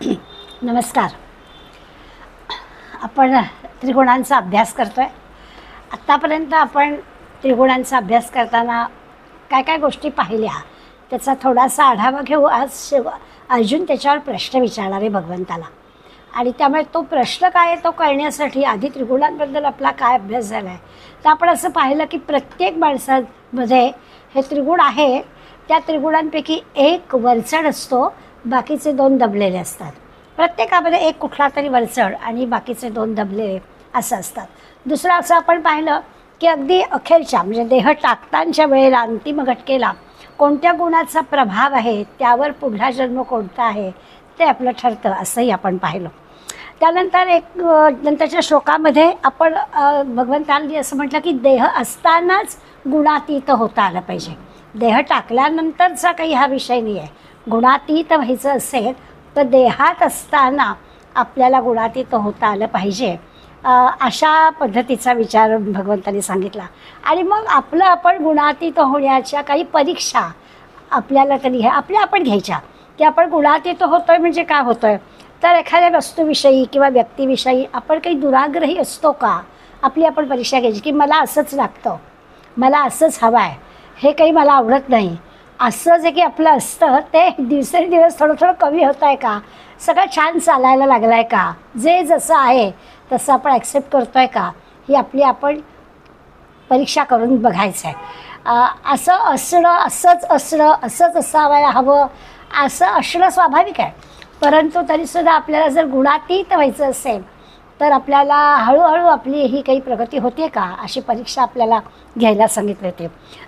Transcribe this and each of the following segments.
नमस्कार. आपण त्रिगुणांचा अभ्यास करतो आहे. आत्तापर्यंत आपण त्रिगुणांचा अभ्यास करताना काय काय गोष्टी पाहिल्या त्याचा थोडासा आढावा घेऊ. आज अर्जुन त्याच्यावर प्रश्न विचारणार आहे भगवंताला, आणि त्यामुळे तो प्रश्न काय आहे तो कळण्यासाठी आधी त्रिगुणांबद्दल आपला काय अभ्यास झाला आहे. तर आपण असं पाहिलं की प्रत्येक माणसामध्ये हे त्रिगुण आहे. त्या त्रिगुणांपैकी एक वरचढ असतो, बाकीचे दोन दबलेले असतात. प्रत्येकामध्ये एक कुठला तरी वरचढ आणि बाकीचे दोन दबलेले असं असतात. दुसरं असं आपण पाहिलं की अगदी अखेरच्या म्हणजे देह टाकतांच्या वेळेला अंतिम घटकेला कोणत्या गुणाचा प्रभाव आहे त्यावर पुढला जन्म कोणता आहे ते आपलं ठरतं, असंही आपण पाहिलं. त्यानंतर नंतरच्या श्लोकामध्ये आपण भगवंतांनी असं म्हटलं की देह असतानाच गुणातीत होता आलं पाहिजे. देह टाकल्यानंतरचा काही हा विषय नाही आहे. गुणातीत व्हायचं असेल तर देहात असताना आपल्याला गुणातीत होता आलं पाहिजे. अशा पद्धतीचा विचार भगवंतांनी सांगितला. आणि मग आपण गुणातीत होण्याच्या काही परीक्षा आपल्याला तरी आपण घ्यायच्या की आपण गुणातीत होतो आहे म्हणजे काय होतं आहे. तर एखाद्या वस्तूविषयी किंवा व्यक्तीविषयी आपण काही दुराग्रही असतो का, आपण परीक्षा घ्यायची की मला असंच लागतं, मला असंच हवं आहे, हे काही मला आवडत नाही, असं जे की आपलं असतं ते दिवसेंदिवस थोडं थोडं कमी होत आहे का, सगळं छान चालायला लागलं आहे का, जे जसं आहे तसं आपण ॲक्सेप्ट करतो आहे का, ही आपण परीक्षा करून बघायचं आहे. असं असणं, असंच असायला हवं असं असणं स्वाभाविक आहे. परंतु तरीसुद्धा आपल्याला जर गुणातीत व्हायचं असेल तर आपल्याला हळूहळू आपली ही काही प्रगती होते का, अशी परीक्षा आपल्याला घ्यायला सांगितले होते.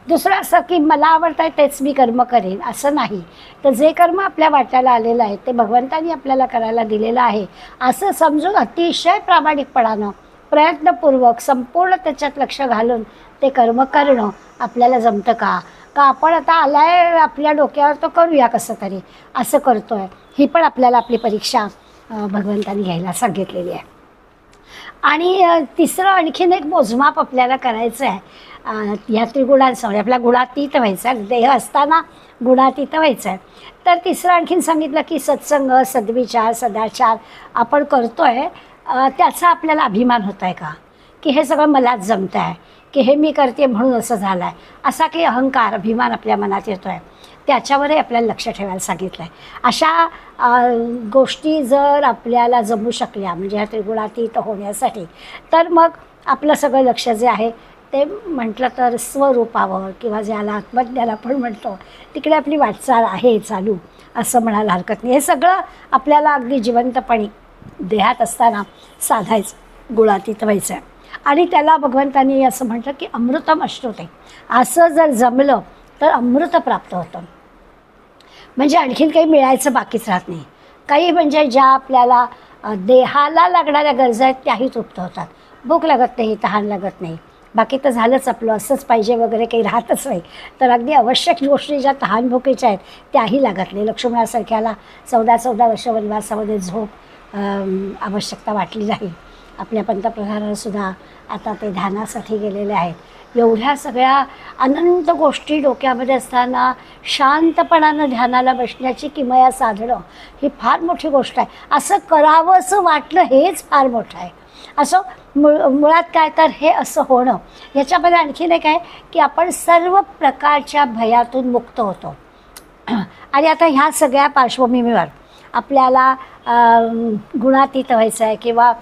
दुसरं असं की मला आवडतं आहे तेच मी कर्म करेन असं नाही. तर जे कर्म आपल्या वाट्याला आलेलं आहे ते भगवंतांनी आपल्याला करायला दिलेलं आहे असं समजून अतिशय प्रामाणिकपणानं प्रयत्नपूर्वक संपूर्ण त्याच्यात लक्ष घालून ते कर्म करणं आपल्याला जमतं का आपण आता आलाय आपल्या डोक्यावर तो करूया कसं तरी असं करतो आहे. ही पण आपल्याला आपली परीक्षा भगवंतांनी घ्यायला सांगितलेली आहे. आणि तिसरं आणखीन एक मोजमाप आपल्याला करायचं आहे ह्या त्रिगुणांचं, म्हणजे आपल्या गुणातीत व्हायचं आहे, देह असताना गुणातीत व्हायचं आहे. तर तिसरं आणखीन सांगितलं की सत्संग, सद्विचार, सदाचार आपण करतो आहे त्याचा आपल्याला अभिमान होत आहे का, की हे सगळं मलाच जमतं आहे, की हे मी करते म्हणून असं झालं आहे, असा काही अहंकार अभिमान आपल्या मनात येतो आहे, त्याच्यावरही आपल्याला लक्ष ठेवायला सांगितलं आहे. अशा गोष्टी जर आपल्याला जमू शकल्या म्हणजे ह्या त्रिगुणातीत होण्यासाठी, तर मग आपलं सगळं लक्ष जे आहे ते म्हटलं तर स्वरूपावर किंवा ज्याला आत्मज्ञान आपण म्हणतो तिकडे आपली वाटचाल आहे चालू असं म्हणायला हरकत नाही. हे सगळं आपल्याला अगदी जिवंतपणी देहात असताना साधायचं, गुणातीत व्हायचं आहे. आणि त्याला भगवंतांनी असं म्हटलं की अमृतम अश्नुते, असं जर जमलं तर अमृत प्राप्त होतं. म्हणजे आणखीन काही मिळायचं बाकीच राहत नाही. काही म्हणजे ज्या आपल्याला देहाला लागणाऱ्या गरजा आहेत त्याही तृप्त होतात. भूक लागत नाही, तहान लागत नाही, बाकी तर झालंच आपलं, असंच पाहिजे वगैरे काही राहतच नाही. तर अगदी आवश्यक गोष्टी ज्या तहान भुकेच्या आहेत त्याही लागत नाही. लक्ष्मणासारख्याला 14 वर्ष वनवासामध्ये झोप आवश्यकता वाटली नाही. आपल्या पंतप्रधानांसुद्धा आता ते ध्यानासाठी गेलेले आहेत. एवढ्या सगळ्या अनंत गोष्टी डोक्यामध्ये असताना शांतपणानं ध्यानाला बसण्याची किमया साधणं ही फार मोठी गोष्ट आहे. असं करावं असं वाटलं हेच फार मोठं आहे. असं मुळात काय तर हे असं होणं ह्याच्यामध्ये आणखीन एक आहे की आपण सर्व प्रकारच्या भयातून मुक्त होतो. आणि आता ह्या सगळ्या पार्श्वभूमीवर आपल्याला गुणातीत व्हायचं आहे किंवा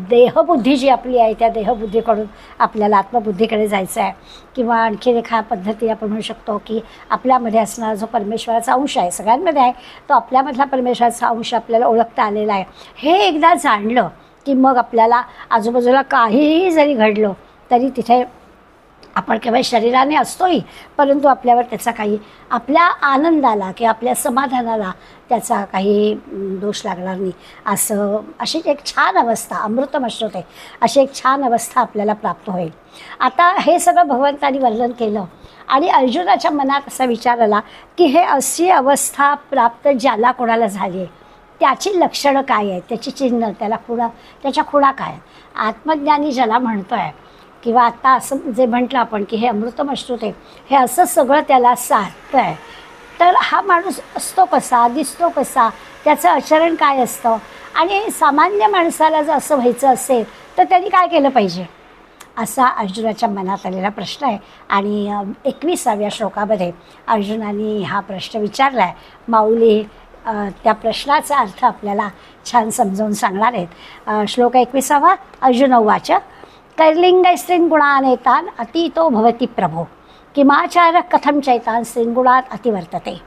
देहबुद्धी जी आपली आहे त्या देहबुद्धीकडून आपल्याला आत्मबुद्धीकडे जायचं आहे. किंवा आणखीन एका पद्धती आपण म्हणू शकतो की आपल्यामध्ये असणारा जो परमेश्वराचा अंश आहे, सगळ्यांमध्ये आहे, तो आपल्यामधला परमेश्वराचा अंश आपल्याला ओळखता आलेला आहे. हे एकदा जाणलं की मग आपल्याला आजूबाजूला काहीही जरी घडलं तरी तिथे आपण केवळ शरीराने असतोही, परंतु आपल्यावर त्याचा काही आपल्या आनंदाला किंवा आपल्या समाधानाला त्याचा काही दोष लागणार नाही. अशी एक छान अवस्था, अमृतम अश्नुते, अशी एक छान अवस्था आपल्याला प्राप्त होईल. आता हे सगळं भगवंतांनी वर्णन केलं आणि अर्जुनाच्या मनात असा विचार आला की हे अशी अवस्था प्राप्त ज्याला कोणाला झाली आहे त्याची लक्षणं काय आहेत, त्याची चिन्ह, त्याच्या खुणा काय, आत्मज्ञानी ज्याला म्हणतो आहे किंवा आता असं जे म्हटलं आपण की हे अमृतम अश्नुते, हे असं सगळं त्याला साधतं आहे. तर हा माणूस असतो कसा, दिसतो कसा, त्याचं आचरण काय असतं, आणि सामान्य माणसाला जर असं व्हायचं असेल तर त्यांनी काय केलं पाहिजे, असा अर्जुनाच्या मनात आलेला प्रश्न आहे. आणि 21व्या श्लोकामध्ये अर्जुनाने हा प्रश्न विचारला आहे. माऊली त्या प्रश्नाचा अर्थ आपल्याला छान समजावून सांगणार आहेत. श्लोक 21. अर्जुन उवाच कैर्लिंगैस्त्रीन् गुणानेतान् अतीतो भवति प्रभो किमाचार कथं चैतान् स्त्रीन्गुणात् अतिवर्तते.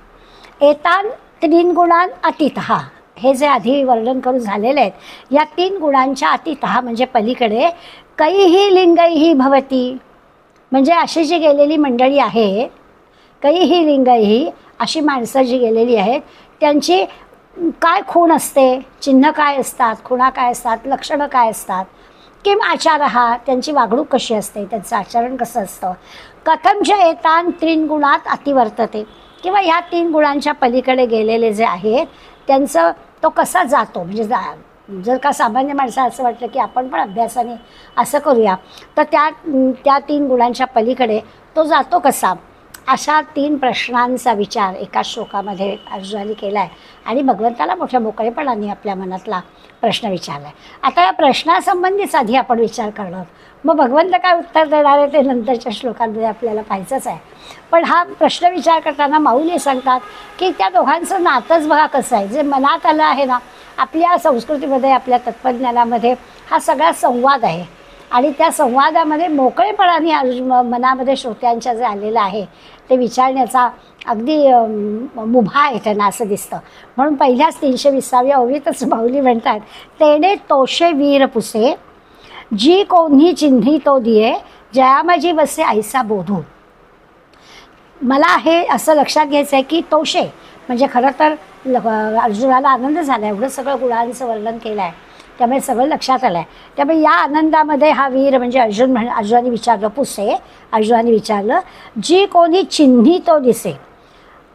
एतान् त्रीन् गुणान् अतीतः. हे जे आधी वर्णन करून झालेले आहेत, या 3 गुणांच्या अतीतः म्हणजे पलीकडे कैही लिंगैही भवती, म्हणजे अशी जी गेलेली मंडळी आहे, कैही लिंगैही अशी माणसं जी गेलेली आहेत त्यांची काय खूण असते, चिन्ह काय असतात, खुणा काय असतात, लक्षणं काय असतात, किम आचार हा त्यांची वागणूक कशी असते, त्यांचं आचरण कसं असतं, कथमच एतान 3 गुणात अतिवर्तते, किंवा ह्या 3 गुणांच्या पलीकडे गेलेले जे आहेत त्यांचं तो कसा जातो. म्हणजे जर का सामान्य माणसाला असं वाटलं की आपण पण अभ्यासाने असं करूया, तर त्या 3 गुणांच्या पलीकडे तो जातो कसा, अशा 3 प्रश्नांचा विचार एका श्लोकामध्ये अर्जुनाने केला आहे. आणि भगवंताला मोठ्या मोकळेपणाने आपल्या मनातला प्रश्न विचारला आहे. आता या प्रश्नासंबंधीच आधी आपण विचार करणार, मग भगवंत काय उत्तर देणार आहे ते नंतरच्या श्लोकांमध्ये आपल्याला पाहायचंच आहे. पण हा प्रश्न विचार करताना माऊली सांगतात की त्या दोघांचं नातंच बघा कसं आहे, जे मनात आलं आहे ना, आपल्या संस्कृतीमध्ये आपल्या तत्त्वज्ञानामध्ये हा सगळा संवाद आहे. आणि त्या संवादामध्ये मोकळेपणाने मनामध्ये श्रोत्यांच्या जे आलेलं आहे ते विचारण्याचा अगदी मुभा आहे त्यांना असं दिसतं. म्हणून पहिल्याच 320व्या ओळीतच माऊली म्हणतात, तेने तोषे वीर पुसे जी कोणी चिन्ही तो दिये जयामाजी बसे ऐसा बोधू. मला हे असं लक्षात घ्यायचं आहे की तोषे म्हणजे खरं तर अर्जुनाला आनंद झाला, एवढं सगळं गुणांचं वर्णन केलं आहे, त्यामुळे सगळं लक्षात आलं आहे. त्यामुळे या आनंदामध्ये हा वीर म्हणजे अर्जुनाने विचारलं, पुसे अर्जुनाने विचारलं, जी कोणी चिन्ही तो दिसे.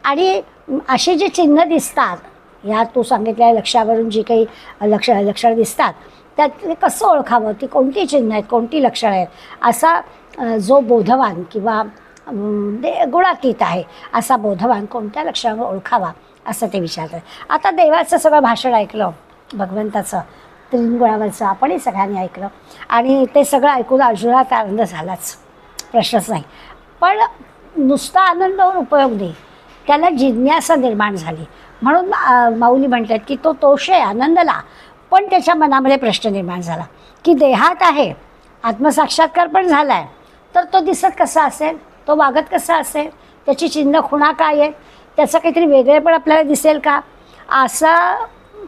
आणि अशी जी चिन्ह दिसतात, या तू सांगितलेल्या लक्षावरून जी काही लक्षणं दिसतात त्यात कसं ओळखावं, ती कोणती चिन्ह आहेत, कोणती लक्षणं आहेत, असा जो बोधवान किंवा गुणातीत आहे असा बोधवान कोणत्या लक्षणावर ओळखावा असं ते विचारतात. आता देवाचं सगळं भाषण ऐकलं, भगवंताचं 3 गुणावरचं आपणही सगळ्यांनी ऐकलं, आणि ते सगळं ऐकून अर्जुनाचा आनंद झालाच, प्रश्नच नाही. पण नुसता आनंद होऊन उपयोग नाही, त्याला जिज्ञासा निर्माण झाली. म्हणून माऊली म्हणतात की तो तोषे आनंदला, पण त्याच्या मनामध्ये प्रश्न निर्माण झाला की देहात आहे, आत्मसाक्षात्कार पण झाला आहे, तर तो दिसत कसा असेल, तो वागत कसा असेल, त्याची चिन्ह खुणा काय आहे, त्याचं काहीतरी वेगळेपण आपल्याला दिसेल का, असा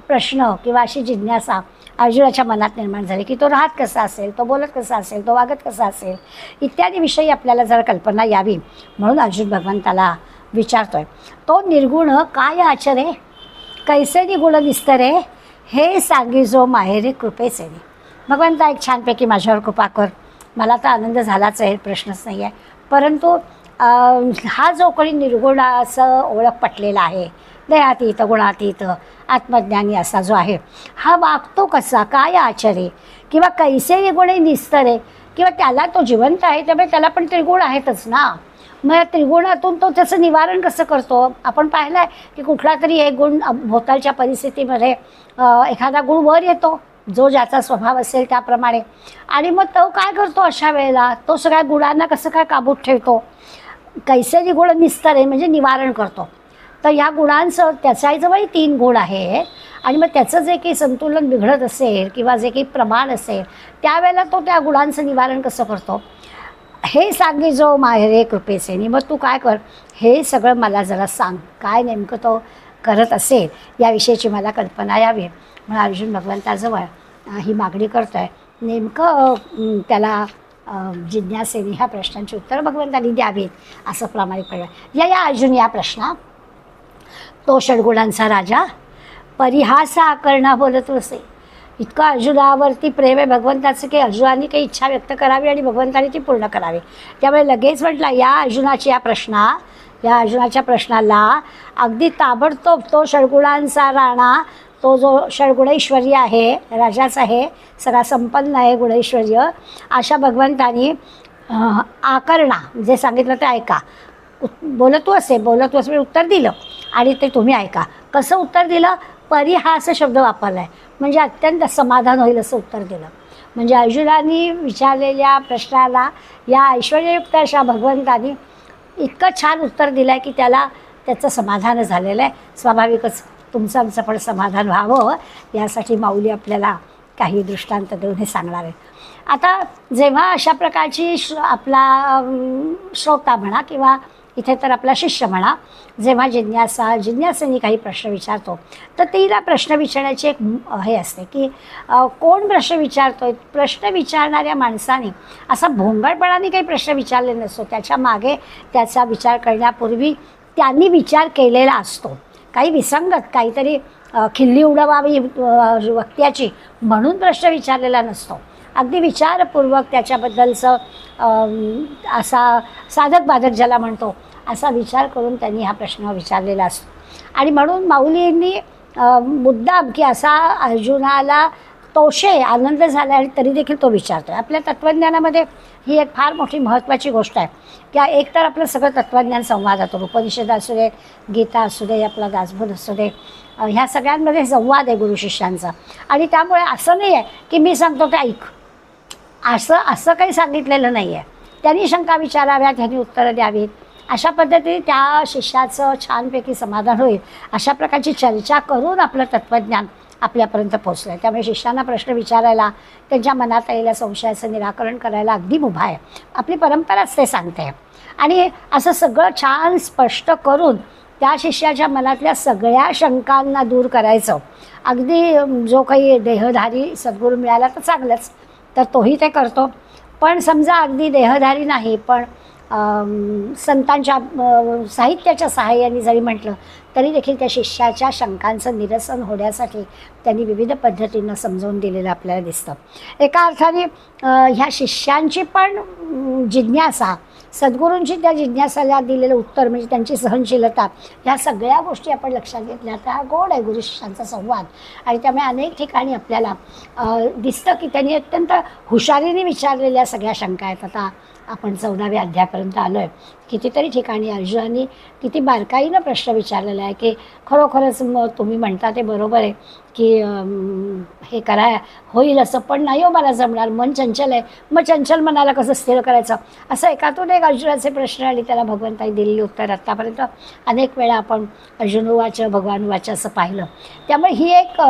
प्रश्न किंवा अशी जिज्ञासा अर्जुनाच्या मनात निर्माण झाली की तो राहत कसा असेल, तो बोलत कसा असेल, तो वागत कसा असेल इत्यादी विषयी आपल्याला जरा कल्पना यावी म्हणून अर्जुन भगवंताला विचारतोय. तो निर्गुण काय आचरे कैसे निगुण निस्तरे हे सांगी जो माहेरी कृपेचे. भगवंता एक छानपैकी माझ्यावर कृपा कर, मला तर आनंद झालाच आहे, प्रश्नच नाही आहे. परंतु हा जो कोणी निर्गुणाचं ओळख पटलेला आहे, देहातीत गुणातीत आत्मज्ञानी असा जो आहे, हा वागतो कसा, काय आचरे किंवा कैसे निगुणे निस्तरे, किंवा त्याला तो जिवंत आहे त्यामुळे त्याला पण त्रिगुण आहेतच ना, मग त्रिगुणातून तो त्याचं निवारण कसं करतो. आपण पाहिलं आहे की कुठला तरी एक गुण भोवतालच्या परिस्थितीमध्ये एखादा गुण वर येतो, जो ज्याचा स्वभाव असेल त्याप्रमाणे, आणि मग तो काय करतो अशा वेळेला, तो सगळ्या गुणांना कसं काय काबूत ठेवतो, कैसे निगुण निस्तरे म्हणजे निवारण करतो. तर या गुणांचं त्याच्याही जवळ 3 गुण आहेत, आणि मग त्याचं जे काही संतुलन बिघडत असेल किंवा जे काही प्रमाण असेल त्यावेळेला तो त्या गुणांचं निवारण कसं करतो, हे सांगे जो माहेरे कृपेचे. मग तू काय कर, हे सगळं मला जरा सांग, काय नेमकं तो करत असेल याविषयीची मला कल्पना यावी म्हणून अर्जुन भगवंताजवळ ही मागणी करतो आहे. नेमकं त्याला जिज्ञासेने ह्या प्रश्नांची उत्तरं भगवंतांनी द्यावीत असं प्रामाणिकपणे. या अर्जुन या प्रश्नात तो षडगुणांचा राजा परिहासा करणा बोलत असे. इतकं अर्जुनावरती प्रेम आहे भगवंताचं की अर्जुनाने काही इच्छा व्यक्त करावी आणि भगवंताने ती पूर्ण करावी. त्यामुळे लगेच म्हटलं या अर्जुनाच्या प्रश्नाला अगदी ताबडतोब तो षडगुणांचा राणा, तो जो षडगुणैश्वर्य आहे, राजाच आहे, सगळा संपन्न आहे गुणैश्वर्य, अशा भगवंतानी आकरणा जे सांगितलं ते ऐका, बोलत तू असे उत्तर दिलं आणि ते तुम्ही ऐका. कसं उत्तर दिलं, परी हा असा शब्द वापरला आहे, म्हणजे अत्यंत समाधान होईल असं उत्तर दिलं. म्हणजे अर्जुनाने विचारलेल्या प्रश्नाला या ऐश्वर्ययुक्त अशा भगवंतानी इतकं छान उत्तर दिलं आहे की त्याचं समाधान झालेलं आहे. स्वाभाविकच तुमचं आमचं पण समाधान व्हावं यासाठी माऊली आपल्याला काही दृष्टांत देऊन हे सांगणार आहे. आता जेव्हा अशा प्रकारची आपला श्रोता म्हणा किंवा इथे तर आपला शिष्य म्हणा, जेव्हा जिज्ञासेने काही प्रश्न विचारतो तर तिला प्रश्न विचारण्याची एक हे असते की कोण प्रश्न विचारतोय. प्रश्न विचारणाऱ्या माणसाने असा भोंगळपणाने काही प्रश्न विचारले नसतो. त्याच्या मागे त्याचा विचार करण्यापूर्वी त्यांनी विचार केलेला असतो. काही विसंगत काहीतरी खिल्ली उडवावी वक्त्याची म्हणून प्रश्न विचारलेला नसतो. अगदी विचारपूर्वक त्याच्याबद्दलचं असा साधक बाधक ज्याला म्हणतो असा विचार करून त्यांनी हा प्रश्न विचारलेला असतो. आणि म्हणून माऊलींनी मुद्दाम की असा अर्जुनाला तोषे आनंद झाला आणि तरी देखील तो विचारतो आहे. आपल्या तत्त्वज्ञानामध्ये ही एक फार मोठी महत्त्वाची गोष्ट आहे की एक तर आपलं सगळं तत्त्वज्ञान संवादातून, उपनिषद असू दे, गीता असू दे, आपला दासबोध असू दे, ह्या सगळ्यांमध्ये संवाद आहे गुरु शिष्यांचा. आणि त्यामुळे असं नाही आहे की मी सांगतो ते ऐक, असं काही सांगितलेलं नाही आहे. त्यांनी शंका विचाराव्यात, त्यांनी उत्तरं द्यावीत, अशा पद्धतीने त्या शिष्याचं छानपैकी समाधान होईल अशा प्रकारची चर्चा करून आपलं तत्त्वज्ञान आपल्यापर्यंत पोचलं आहे. त्यामुळे शिष्यांना प्रश्न विचारायला, त्यांच्या मनात आलेल्या संशयाचं निराकरण करायला अगदी मुभा आहे. आपली परंपराच ते सांगते. आणि असं सगळं छान स्पष्ट करून त्या शिष्याच्या मनातल्या सगळ्या शंकांना दूर करायचं. अगदी जो काही देहधारी सद्गुरू मिळाला तर चांगलंच, तर तोही ते करतो. पण समजा अगदी देहधारी नाही पण संतांच्या साहित्याच्या सहाय्याने जरी म्हटलं तरी देखील त्या शिष्याच्या शंकांचं निरसन होण्यासाठी त्यांनी विविध पद्धतीनं समजावून दिलेलं आपल्याला दिसतं. एका अर्थाने ह्या शिष्यांची पण जिज्ञासा, सद्गुरूंची त्या जिज्ञासाला दिलेलं उत्तर म्हणजे त्यांची सहनशीलता, ह्या सगळ्या गोष्टी आपण लक्षात घेतल्या तर हा गोड आहे गुरु शिष्यांचा संवाद. आणि त्यामुळे अनेक ठिकाणी आपल्याला दिसतं की त्यांनी अत्यंत हुशारीने विचारलेल्या सगळ्या शंका आहेत. आता आपण 14व्या अध्यायापर्यंत आलो आहे. कितीतरी ठिकाणी अर्जुनाने किती बारकाईनं प्रश्न विचारलेला आहे की खरोखरच तुम्ही म्हणता ते बरोबर आहे की हे कराय होईल असं, पण नाही हो मला जमणार, मन चंचल आहे, मग चंचल मनाला कसं स्थिर करायचं, असं एकातून एक अर्जुनाचे प्रश्न आणि त्याला भगवंतांनी दिलेली उत्तर आत्तापर्यंत अनेक वेळा आपण अर्जुन उवाच भगवान उवाच असं पाहिलं. त्यामुळे ही एक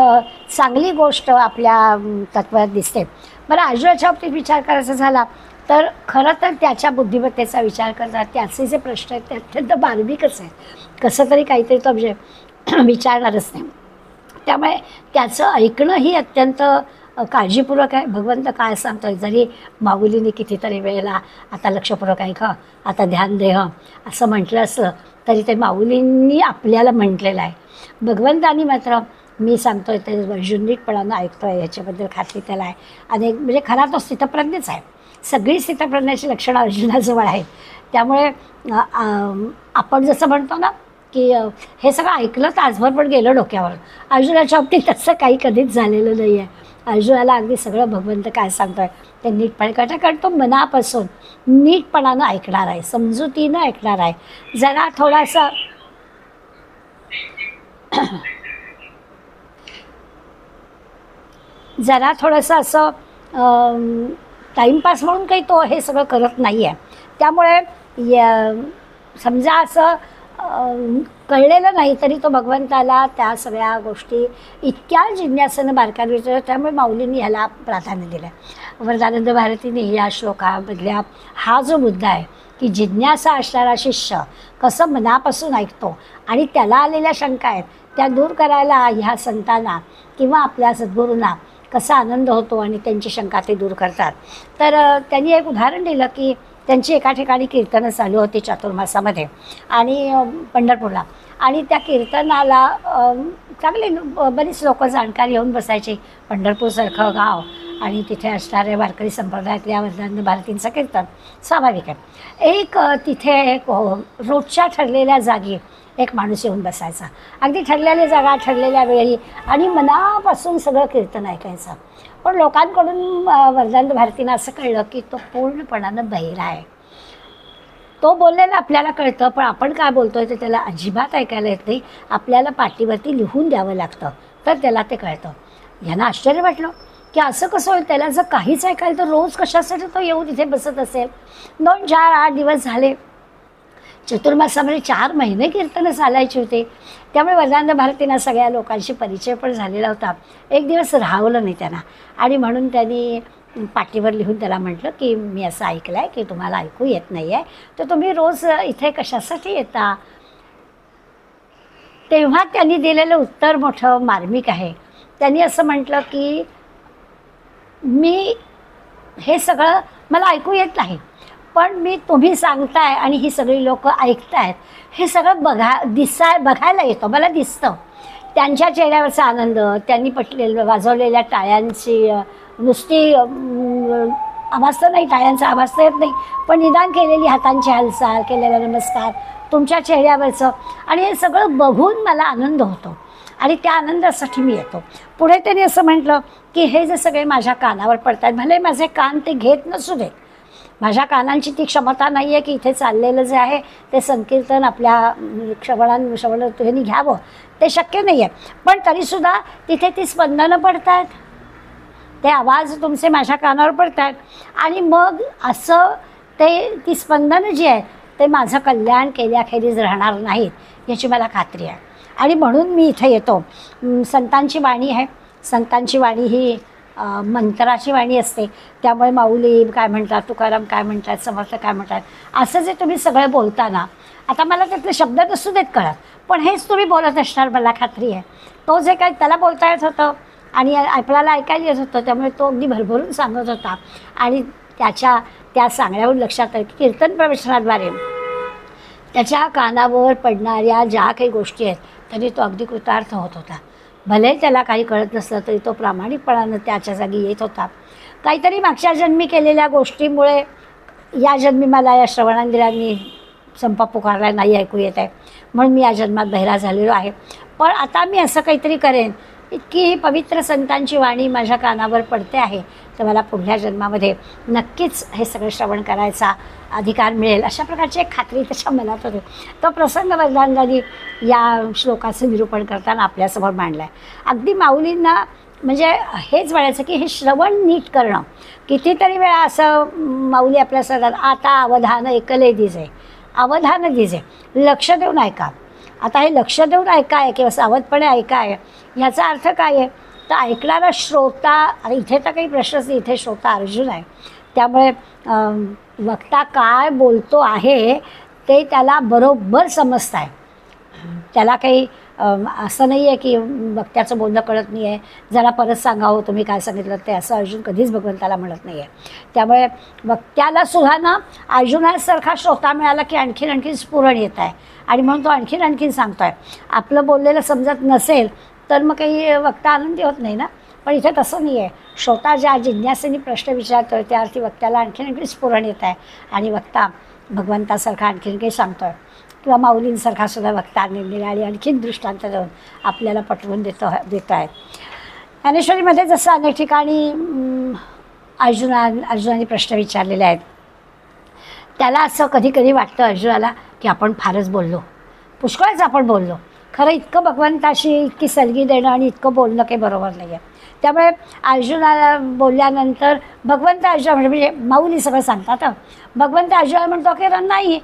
चांगली गोष्ट आपल्या तत्वात दिसते. बरं, अर्जुनाच्या बाबतीत विचार करायचा झाला तर खरं तर त्याच्या बुद्धिमत्तेचा विचार करतात. त्याचे जे प्रश्न आहेत ते अत्यंत बार्मिकच आहेत. कसं तरी काहीतरी तो म्हणजे विचारणारच नाही. त्यामुळे त्याचं ऐकणं ही अत्यंत काळजीपूर्वक आहे. भगवंत काय सांगतो आहे, जरी माऊलीने कितीतरी वेळेला आता लक्षपूर्वक ऐक, आता ध्यान दे असं म्हटलं असलं तरी ते माऊलींनी आपल्याला म्हटलेलं आहे. भगवंतानी मात्र मी सांगतो आहे ते अर्जुनीतपणानं ऐकतो आहे याच्याबद्दल खात्री त्याला आहे. अनेक म्हणजे खरा तो स्थितप्रज्ञच आहे. सगळी स्थितप्रज्ञाची लक्षणं अर्जुनाजवळ आहेत. त्यामुळे आपण जसं म्हणतो ना की हे सगळं ऐकलं तर आजभर पण गेलं डोक्यावर, अर्जुनाच्या बाबतीत तसं काही कधीच झालेलं नाही आहे. अर्जुनाला अगदी सगळं भगवंत काय सांगतो आहे ते नीटपणे कळतं, कारण तो मनापासून नीटपणानं ऐकणार आहे, समजुतीनं ऐकणार आहे. जरा थोडासा थोडंसं असं टाईमपास म्हणून काही तो हे सगळं करत नाही आहे. त्यामुळे समजा असं कळलेलं नाही तरी तो भगवंताला त्या सगळ्या गोष्टी इतक्या जिज्ञासेनं बारकाईने विचारतात. त्यामुळे माऊलींनी ह्याला प्राधान्य दिलं आहे. वरदानंद भारतीने या श्लोकामधल्या हा जो मुद्दा आहे की जिज्ञासा असणारा शिष्य कसं मनापासून ऐकतो आणि त्याला आलेल्या शंका आहेत त्या दूर करायला ह्या संतांना किंवा आपल्या सद्गुरूंना कसा आनंद होतो आणि त्यांची शंका ते दूर करतात. तर त्यांनी एक उदाहरण दिलं की त्यांची एका ठिकाणी कीर्तनं चालू होती चातुर्मासामध्ये आणि पंढरपूरला, आणि त्या कीर्तनाला चांगले बरीच लोक जाणकार येऊन बसायचे. पंढरपूरसारखं गाव आणि तिथे असणाऱ्या वारकरी संप्रदायातल्या वरदानंद भारतींचं कीर्तन स्वाभाविक आहे. एक तिथे एक रोजच्या ठरलेल्या जागी एक माणूस येऊन बसायचा, अगदी ठरलेली जागा ठरलेल्या वेळी आणि मनापासून सगळं कीर्तन ऐकायचं. पण लोकांकडून वरदानंद भारतींना असं कळलं की तो पूर्णपणानं बहिरा आहे. तो बोललेला आपल्याला कळतं पण आपण काय बोलतोय ते त्याला अजिबात ऐकायला येत नाही. आपल्याला पाटीवरती लिहून द्यावं लागतं तर त्याला ते कळतं. यांना आश्चर्य वाटलं की असं कसं होईल, त्याला जर काहीच ऐकायला तर रोज कशासाठी तो येऊन इथे बसत असेल. 2, 4, 8 दिवस झाले. चतुर्मासामध्ये 4 महिने कीर्तनं चालायची होते. त्यामुळे वरदानंद भारतींना सगळ्या लोकांशी परिचय पण झालेला होता. एक दिवस राहवलं नाही त्यांना आणि म्हणून त्यांनी पाटीवर लिहून त्याला म्हटलं की मी असं ऐकलं आहे की तुम्हाला ऐकू येत नाही आहे, तर तुम्ही रोज इथे कशासाठी येता. तेव्हा त्यांनी दिलेलं उत्तर मोठं मार्मिक आहे. त्यांनी असं म्हटलं की मी हे सगळं मला ऐकू येत नाही, पण मी तुम्ही सांगताय आणि ही सगळी लोक ऐकतायत हे सगळं बघायला येतं, मला दिसतं. त्यांच्या चेहऱ्यावरचा आनंद, त्यांनी वाजवलेल्या टाळ्यांची नुसती आवाज तर नाही, टाळ्यांचा आवाज तर येत नाही, पण निदान केलेली हातांची हालचाल, केलेला नमस्कार, तुमच्या चेहऱ्यावरचं, आणि हे सगळं बघून मला आनंद होतो आणि त्या आनंदासाठी मी येतो. पुढे त्यांनी असं म्हटलं की हे जे सगळे माझ्या कानावर पडतात, भले माझे कान ते घेत नसू देत, माझ्या कानांची ती क्षमता नाही आहे की इथे चाललेलं जे आहे ते संकीर्तन आपल्या श्रवणाने घ्यावं, ते शक्य नाही आहे. पण तरीसुद्धा तिथे ती स्पंदनं पडत आहेत, ते आवाज तुमचे माझ्या कानावर पडत आहेत आणि मग असं ती स्पंदनं जी आहेत ते माझं कल्याण केल्याखेरीज राहणार नाहीत याची मला खात्री आहे. आणि म्हणून मी इथे येतो. संतांची वाणी आहे, संतांची वाणी ही मंत्राची वाणी असते. त्यामुळे माऊली काय म्हणतात, तुकाराम काय म्हणतात, समर्थ काय म्हणतात, असं जे तुम्ही सगळं बोलता ना, आता मला त्यातले शब्द नसू देत कळत, पण हेच तुम्ही बोलत असणार मला खात्री आहे. तो जे काय त्याला बोलता येत होतं आणि आपल्याला ऐकायला येत होतं, त्यामुळे तो अगदी भरभरून सांगत होता. आणि त्या सांगण्यावर लक्षात आलं की कीर्तन प्रवचनाद्वारे त्याच्या कानावर पडणाऱ्या ज्या काही गोष्टी आहेत तरी तो अगदी कृतार्थ होत होता. भले त्याला काही कळत नसलं तरी तो प्रामाणिकपणानं त्याच्या जागी येत होता. काहीतरी मागच्या जन्मी केलेल्या गोष्टीमुळे या जन्मी मला या श्रवणांदिरांनी संप पुकारला नाही ऐकू येत आहे, म्हणून मी या जन्मात बहिरा झालेलो आहे. पण आता मी असं काहीतरी करेन इतकी पवित्र संतांची वाणी माझ्या कानावर पडते आहे, तर मला पुढल्या जन्मामध्ये नक्कीच हे सगळं श्रवण करायचा अधिकार मिळेल, अशा प्रकारची एक खात्री त्याच्या मनात होती. तो प्रसंग वरदानंदांनी या श्लोकाचं निरूपण करताना आपल्यासमोर मांडला आहे. अगदी माऊलींना म्हणजे हेच म्हणायचं की हे श्रवण नीट करणं. कितीतरी वेळा असं माऊली आपल्या सगळ्यात आता अवधान ऐकले दिजे, अवधान दिजे, लक्ष देऊन ऐका. आता हे लक्ष देऊन ऐका आहे किंवा सावधपणे ऐका आहे, ह्याचा अर्थ काय आहे, तर ऐकणारा श्रोता, इथे तर काही प्रश्नच नाही, इथे श्रोता अर्जुन आहे. त्यामुळे वक्ता काय बोलतो आहे ते त्याला बरोबर समजत आहे. त्याला काही असं नाही आहे की वक्त्याचं बोलणं कळत नाही आहे, जरा परत सांगावं तुम्ही काय सांगितलं ते, असं अर्जुन कधीच भगवंताला म्हणत नाही आहे. त्यामुळे वक्त्याला सुद्धा ना अर्जुनासारखा श्रोता मिळाला की आणखीन स्फुरण येत आहे आणि म्हणून तो आणखीन सांगतो आहे. आपलं बोललेलं समजत नसेल तर मग काही वक्ता आनंदी होत नाही ना, पण इथे तसं नाही आहे. श्रोता ज्या जिज्ञासेने प्रश्न विचारतो आहे त्या अर्थी वक्त्याला आणखीन स्फुरण येत आहे आणि वक्ता भगवंतासारखा आणखीन काही सांगतो आहे किंवा माऊलींसारखा सुद्धा वक्ता निराळी आणखीन दृष्टांत देऊन आपल्याला पटवून देत आहेत. ज्ञानेश्वरीमध्ये जसं अनेक ठिकाणी अर्जुनाने प्रश्न विचारलेले आहेत, त्याला असं कधी कधी वाटतं अर्जुनाला की आपण फारच बोललो, पुष्कळच आपण बोललो. खरं इतकं भगवंताशी इतकी सलगी देणं आणि इतकं बोलणं काही बरोबर नाही आहे. त्यामुळे अर्जुनाला बोलल्यानंतर भगवंत अर्जुना म्हणजे माऊली सगळं सांगतात. भगवंत अर्जुनाला म्हणतो की नाही,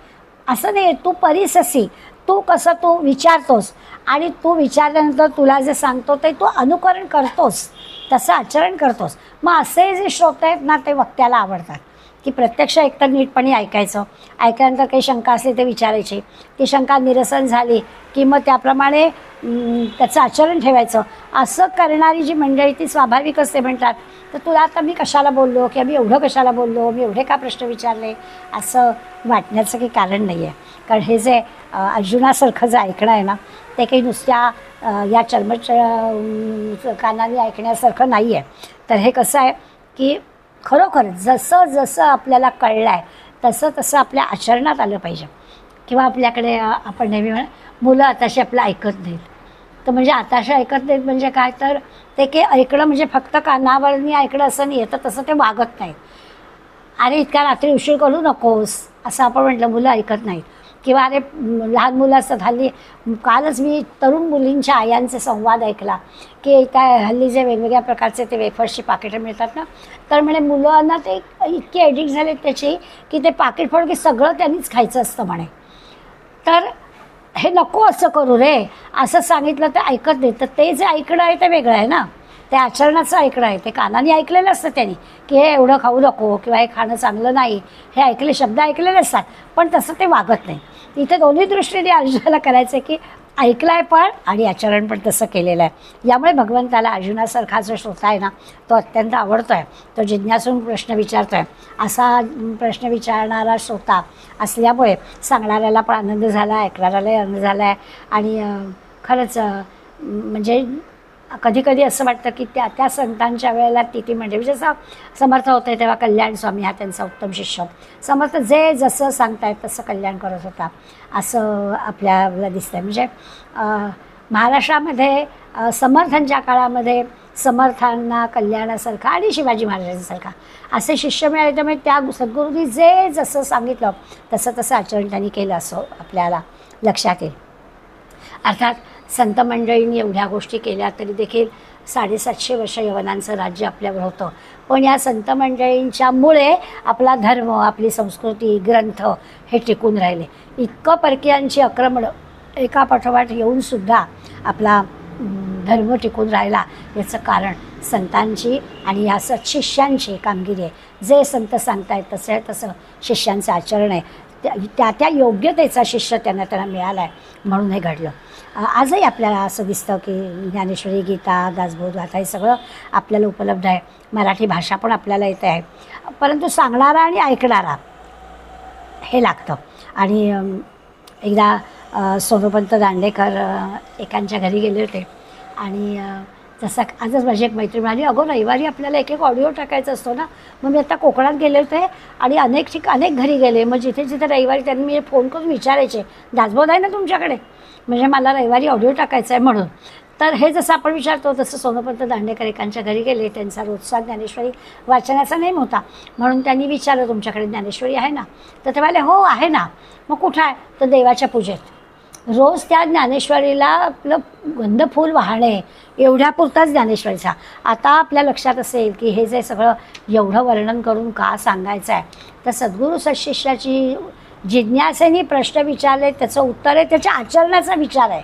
असं नाही, तू परिससी, तू कसं तू विचारतोस आणि तू विचारल्यानंतर तुला जे सांगतो ते तू अनुकरण करतोस, तसं आचरण करतोस. मग असे जे श्रोते आहेत ना ते वक्त्याला आवडतात की प्रत्यक्ष एकतर नीटपणे ऐकायचं, ऐकल्यानंतर काही शंका असली ते विचारायची, ती शंका निरसन झाली की मग त्याप्रमाणे त्याचं आचरण ठेवायचं. असं करणारी जी मंडळी ती स्वाभाविक असते. म्हणतात तर तुला आता मी कशाला बोललो किंवा मी एवढं कशाला बोललो, मी एवढे का प्रश्न विचारले, असं वाटण्याचं काही कारण नाही आहे. कारण हे जे अर्जुनासारखं जे ऐकणं आहे ना ते काही नुसत्या या कानाने ऐकण्यासारखं नाही आहे. तर हे कसं आहे की खरोखर जसं जसं आपल्याला कळलं आहे तसं तसं आपल्या आचरणात आलं पाहिजे. किंवा आपल्याकडे आपण नेहमी मुलं आताशी आपलं ऐकत नाहीत, तर म्हणजे आताशी ऐकत नाहीत म्हणजे काय, तर ते की ऐकणं म्हणजे फक्त कानावरनी ऐकणं असं नाही आहे, तर तसं ते वागत नाहीत. अरे इतक्या रात्री उशीर करू नकोस असं आपण म्हटलं, मुलं ऐकत नाहीत. किंवा अरे लहान मुलं असतात हल्ली. कालच मी तरुण मुलींच्या आयांचे संवाद ऐकला की काय हल्ली जे वेगवेगळ्या प्रकारचे ते वेफर्सची पाकिटं मिळतात ना, तर म्हणे मुलांना ते इतके ॲडिक्ट झाले त्याची की ते पाकिट फोड की सगळं त्यांनीच खायचं असतं म्हणे. तर हे नको असं करू रे असं सांगितलं तर ऐकत नाही. तर ते जे ऐकणं आहे ते वेगळं आहे ना, ते आचरणाचं ऐकणं आहे. ते कानाने ऐकलेलं असतं त्यांनी की हे एवढं खाऊ नको किंवा हे खाणं चांगलं नाही, हे ऐकले शब्द ऐकलेले असतात, पण तसं ते वागत नाही. इथे दोन्ही दृष्टीने अर्जुनाला करायचं आहे की ऐकलं आहे पण आणि आचरण पण तसं केलेलं आहे. यामुळे भगवंताला अर्जुनासारखा जो श्रोता आहे ना तो अत्यंत आवडतो आहे. तो जिज्ञासून प्रश्न विचारतो आहे. असा प्रश्न विचारणारा श्रोता असल्यामुळे सांगणाऱ्याला पण आनंद झाला, ऐकणाऱ्यालाही आनंद झाला आहे. आणि खरंच म्हणजे कधी कधी असं वाटतं की त्या संतांच्या वेळेला ती म्हणजे जसं समर्थ होते तेव्हा कल्याण स्वामी हा त्यांचा उत्तम शिष्य. समर्थ जे जसं सांगतायत तसं कल्याण करत होता असं आपल्याला दिसतंय. म्हणजे महाराष्ट्रामध्ये समर्थांच्या काळामध्ये समर्थांना कल्याणासारखा आणि शिवाजी महाराजांसारखा असे शिष्य मिळाले. त्यामुळे त्या सद्गुरूंनी जे जसं सांगितलं तसं तसं आचरण त्यांनी केलं असं आपल्याला लक्षात येईल. अर्थात संत मंडळींनी एवढ्या गोष्टी केल्या तरी देखील 750 वर्ष यवनांचं राज्य आपल्यावर होतं. पण या संत मंडळींच्यामुळे आपला धर्म, आपली संस्कृती, ग्रंथ हे टिकून राहिले. इतकं परकीयांची आक्रमण एका पाठोपाठ येऊनसुद्धा आपला धर्म टिकून राहिला याचं कारण संतांची आणि या सत्शिष्यांची कामगिरी आहे. जे संत सांगतायत तसं शिष्यांचं आचरण आहे. त्या योग्यतेचा शिष्य त्यांना मिळाला आहे म्हणून हे घडलं. आजही आपल्याला असं दिसतं की ज्ञानेश्वरी, गीता, दासबोध गाथा हे सगळं आपल्याला उपलब्ध आहे. मराठी भाषा पण आपल्याला येते आहे. परंतु सांगणारा आणि ऐकणारा हे लागतं. आणि एकदा सोनोपंत दांडेकर एकांच्या घरी गेले होते आणि जसं आजच माझी एक मैत्रीण म्हणाली, अगो रविवारी आपल्याला एक ऑडिओ टाकायचा असतो ना. मग मी आता कोकणात गेले होते आणि अनेक घरी गेले. मग जिथे जिथे रविवारी त्यांनी मी फोन करून विचारायचे, दासबोध आहे ना तुमच्याकडे, म्हणजे मला रविवारी ऑडिओ टाकायचा आहे म्हणून. तर हे जसं आपण विचारतो तसं सोनोपंत दांडेकर एकांच्या घरी गेले. त्यांचा रोजचा ज्ञानेश्वरी वाचनाचा नेम होता म्हणून त्यांनी विचारलं, तुमच्याकडे ज्ञानेश्वरी आहे ना? तर ते म्हणाले, हो आहे ना. मग कुठं आहे? तर देवाच्या पूजेत. रोज त्या ज्ञानेश्वरीला आपलं गंधफूल वाहणे एवढ्यापुरताच ज्ञानेश्वरीचा. आता आपल्या लक्षात असेल की हे जे सगळं एवढं वर्णन करून का सांगायचं आहे, तर सद्गुरू सत्शिष्याची जिज्ञासेने प्रश्न विचारले, त्याचं उत्तर आहे त्याच्या आचरणाचा विचार आहे.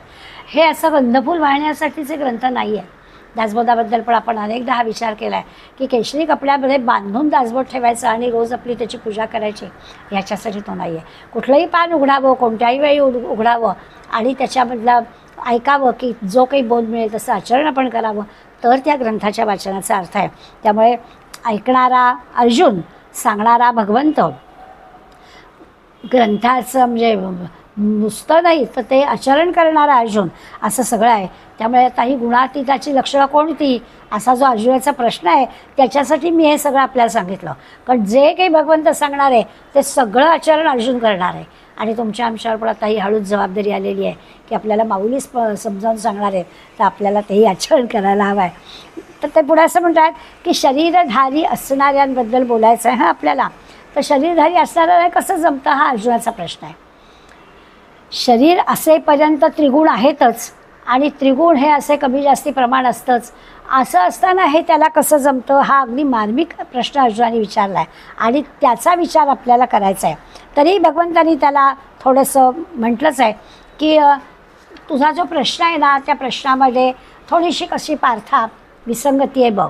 हे असं गंधफूल वाहण्यासाठीचे ग्रंथ नाही आहे. दासबोधाबद्दल पण आपण अनेकदा हा विचार केला आहे की केशरी कपड्यामध्ये बांधून दासबोध ठेवायचं आणि रोज आपली त्याची पूजा करायची, ह्याच्यासाठी तो नाही आहे. कुठलंही पान उघडावं, कोणत्याही वेळी उघडावं आणि त्याच्यामधलं ऐकावं की जो काही बोध मिळेल तसं आचरण आपण करावं, तर त्या ग्रंथाच्या वाचनाचा अर्थ आहे. त्यामुळे ऐकणारा अर्जुन, सांगणारा भगवंत, ग्रंथाचं म्हणजे नुसतं नाही तर ते आचरण करणारा अर्जुन, असं सगळं आहे. त्यामुळे आता ही गुणातीताची लक्षणं कोणती असा जो अर्जुनाचा प्रश्न आहे त्याच्यासाठी मी हे सगळं आपल्याला सांगितलं. कारण जे काही भगवंत सांगणार आहे ते सगळं आचरण अर्जुन करणार आहे. आणि तुमच्या आमच्यावर पण आता ही हळूच जबाबदारी आलेली आहे की आपल्याला माऊलीच समजावून सांगणार आहे, तर आपल्याला तेही आचरण करायला हवं आहे. तर ते पुढे असं म्हणतात की शरीरधारी असणाऱ्यांबद्दल बोलायचं आहे. आपल्याला तर शरीरधारी असणाऱ्याला कसं जमतं हा अर्जुनाचा प्रश्न आहे. शरीर असेपर्यंत त्रिगुण आहेतच आणि त्रिगुण हे असे कमी जास्ती प्रमाण असतंच. असं असताना हे त्याला कसं जमतं हा अगदी मार्मिक प्रश्न अर्जुनाने विचारला आहे आणि त्याचा विचार आपल्याला करायचा आहे. तरी भगवंतानी त्याला थोडंसं म्हटलंच आहे की तुझा जो प्रश्न आहे ना त्या प्रश्नामध्ये थोडीशी कशी पार्था विसंगती आहे बघ.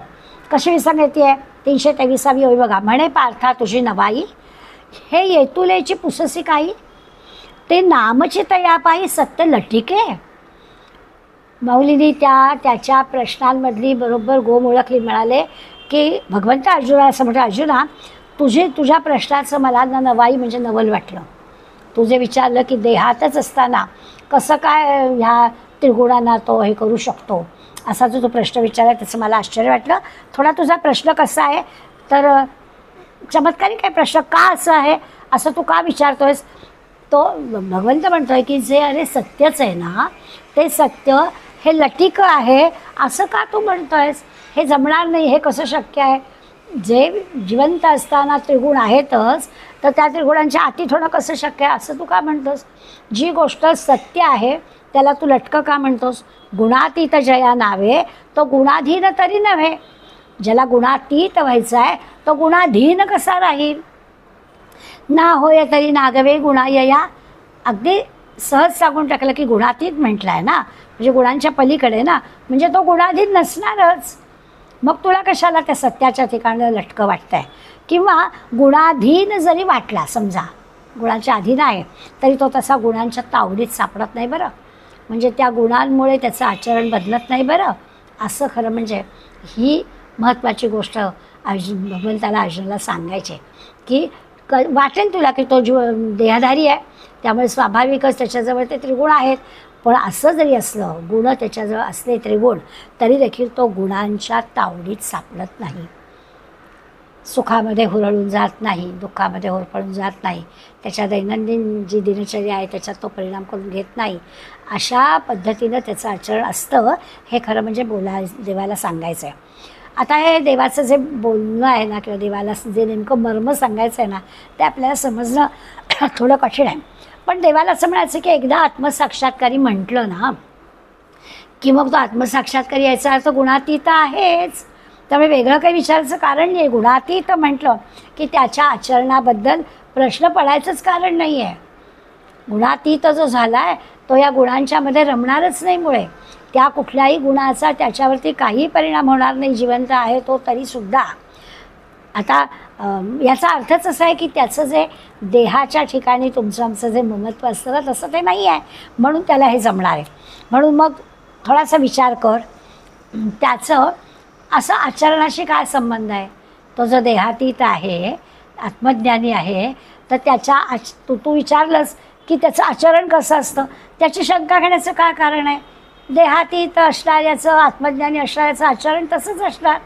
कशी विसंगती आहे? 323वी ओळी बघा. म्हणे पार्था तुझी नवाई, हे येतुलेची पुससी काही, ते नामची तया पायी सत्य लटिके. माऊलींनी त्याच्या प्रश्नांमधली बरोबर गोम ओळखली. म्हणाले की भगवंत अर्जुना असं म्हणतो, अर्जुना तुझ्या प्रश्नाचं मला नवाई म्हणजे नवल वाटलं. तू जे विचारलं की देहातच असताना कसं काय ह्या त्रिगुणांना तो हे करू शकतो, असा जो प्रश्न विचारला त्याचं मला आश्चर्य वाटलं. थोडा तुझा प्रश्न कसा आहे तर चमत्कारिक आहे प्रश्न. का असं आहे, असं तू का विचारतोयस? तो भगवंत म्हणतोय की जे अरे सत्यच आहे ना, ते सत्य हे लटिक आहे असं का तू म्हणतोयस? हे जमणार नाही, हे कसं शक्य आहे? जे जिवंत असताना त्रिगुण आहेतच, तर त्या त्रिगुणांच्या अतीत होणं कसं शक्य आहे असं तू का म्हणतोस? जी गोष्ट सत्य आहे त्याला तू लटकं का म्हणतोस? गुणातीत जया नावे तो गुणाधीन तरी नव्हे. ज्याला गुणातीत व्हायचं आहे तो गुणाधीन कसा राहील? ना होय तरी नागवे गुणायया. अगदी सहज सांगून टाकलं की गुणातीत म्हटलं आहे ना, म्हणजे गुणांच्या पलीकडे ना, म्हणजे तो गुणाधीन नसणारच. मग तुला कशाला त्या सत्याच्या ठिकाणी लटकं वाटतंय? किंवा गुणाधीन जरी वाटला, समजा गुणांच्या अधीन आहे तरी तो तसा गुणांच्या तावडीत सापडत नाही बरं, म्हणजे त्या गुणांमुळे त्याचं आचरण बदलत नाही बरं. असं खरं म्हणजे ही महत्त्वाची गोष्ट भगवंताला अर्जुनाला सांगायचे की वाटेल तुला की तो देहधारी आहे, त्यामुळे स्वाभाविकच त्याच्याजवळ ते त्रिगुण आहेत. पण असं जरी असलं, गुण त्याच्याजवळ असले त्रिगुण, तरी देखील तो गुणांच्या तावडीत सापडत नाही. सुखामध्ये हुरळून जात नाही, दुःखामध्ये होरपळून जात नाही, त्याच्या दैनंदिन जी दिनचर्या आहे त्याच्यात तो परिणाम करून घेत नाही. अशा पद्धतीनं त्याचं आचरण असतं. हे खरं म्हणजे देवाला सांगायचं आहे. आता हे देवाचं जे बोलणं आहे ना, किंवा देवाला जे नेमकं मर्म सांगायचं आहे ना, ते आपल्याला समजणं थोडं कठीण आहे. पण देवाला असं म्हणायचं की एकदा आत्मसाक्षात्कारी म्हटलं ना की मग तो आत्मसाक्षात्कारी याचा अर्थ गुणातीत आहेच. त्यामुळे वेगळं काही विचारायचं कारण नाही. गुणातीत म्हटलं की त्याच्या आचरणाबद्दल प्रश्न पडायचंच कारण नाही आहे. गुणातीत जो झाला आहे तो या गुणांच्यामध्ये रमणारच नाही. मुळे त्या कुठल्याही गुणाचा त्याच्यावरती काही परिणाम होणार नाही. जिवंत आहे तो तरीसुद्धा. आता याचा अर्थच असा आहे की त्याचं जे देहाच्या ठिकाणी तुमचं आमचं जे ममत्व असतं ना, तसं ते नाही आहे, म्हणून त्याला हे जमणार आहे. म्हणून मग थोडासा विचार कर, त्याचं असं आचरणाशी काय संबंध आहे? तो जो देहातीत आहे, आत्मज्ञानी आहे, तर त्याच्या तू विचारलंस की त्याचं आचरण कसं असतं, त्याची शंका घेण्याचं काय कारण आहे? देहातीत असणाऱ्याचं, आत्मज्ञानी असणाऱ्याचं आचरण तसंच असणार,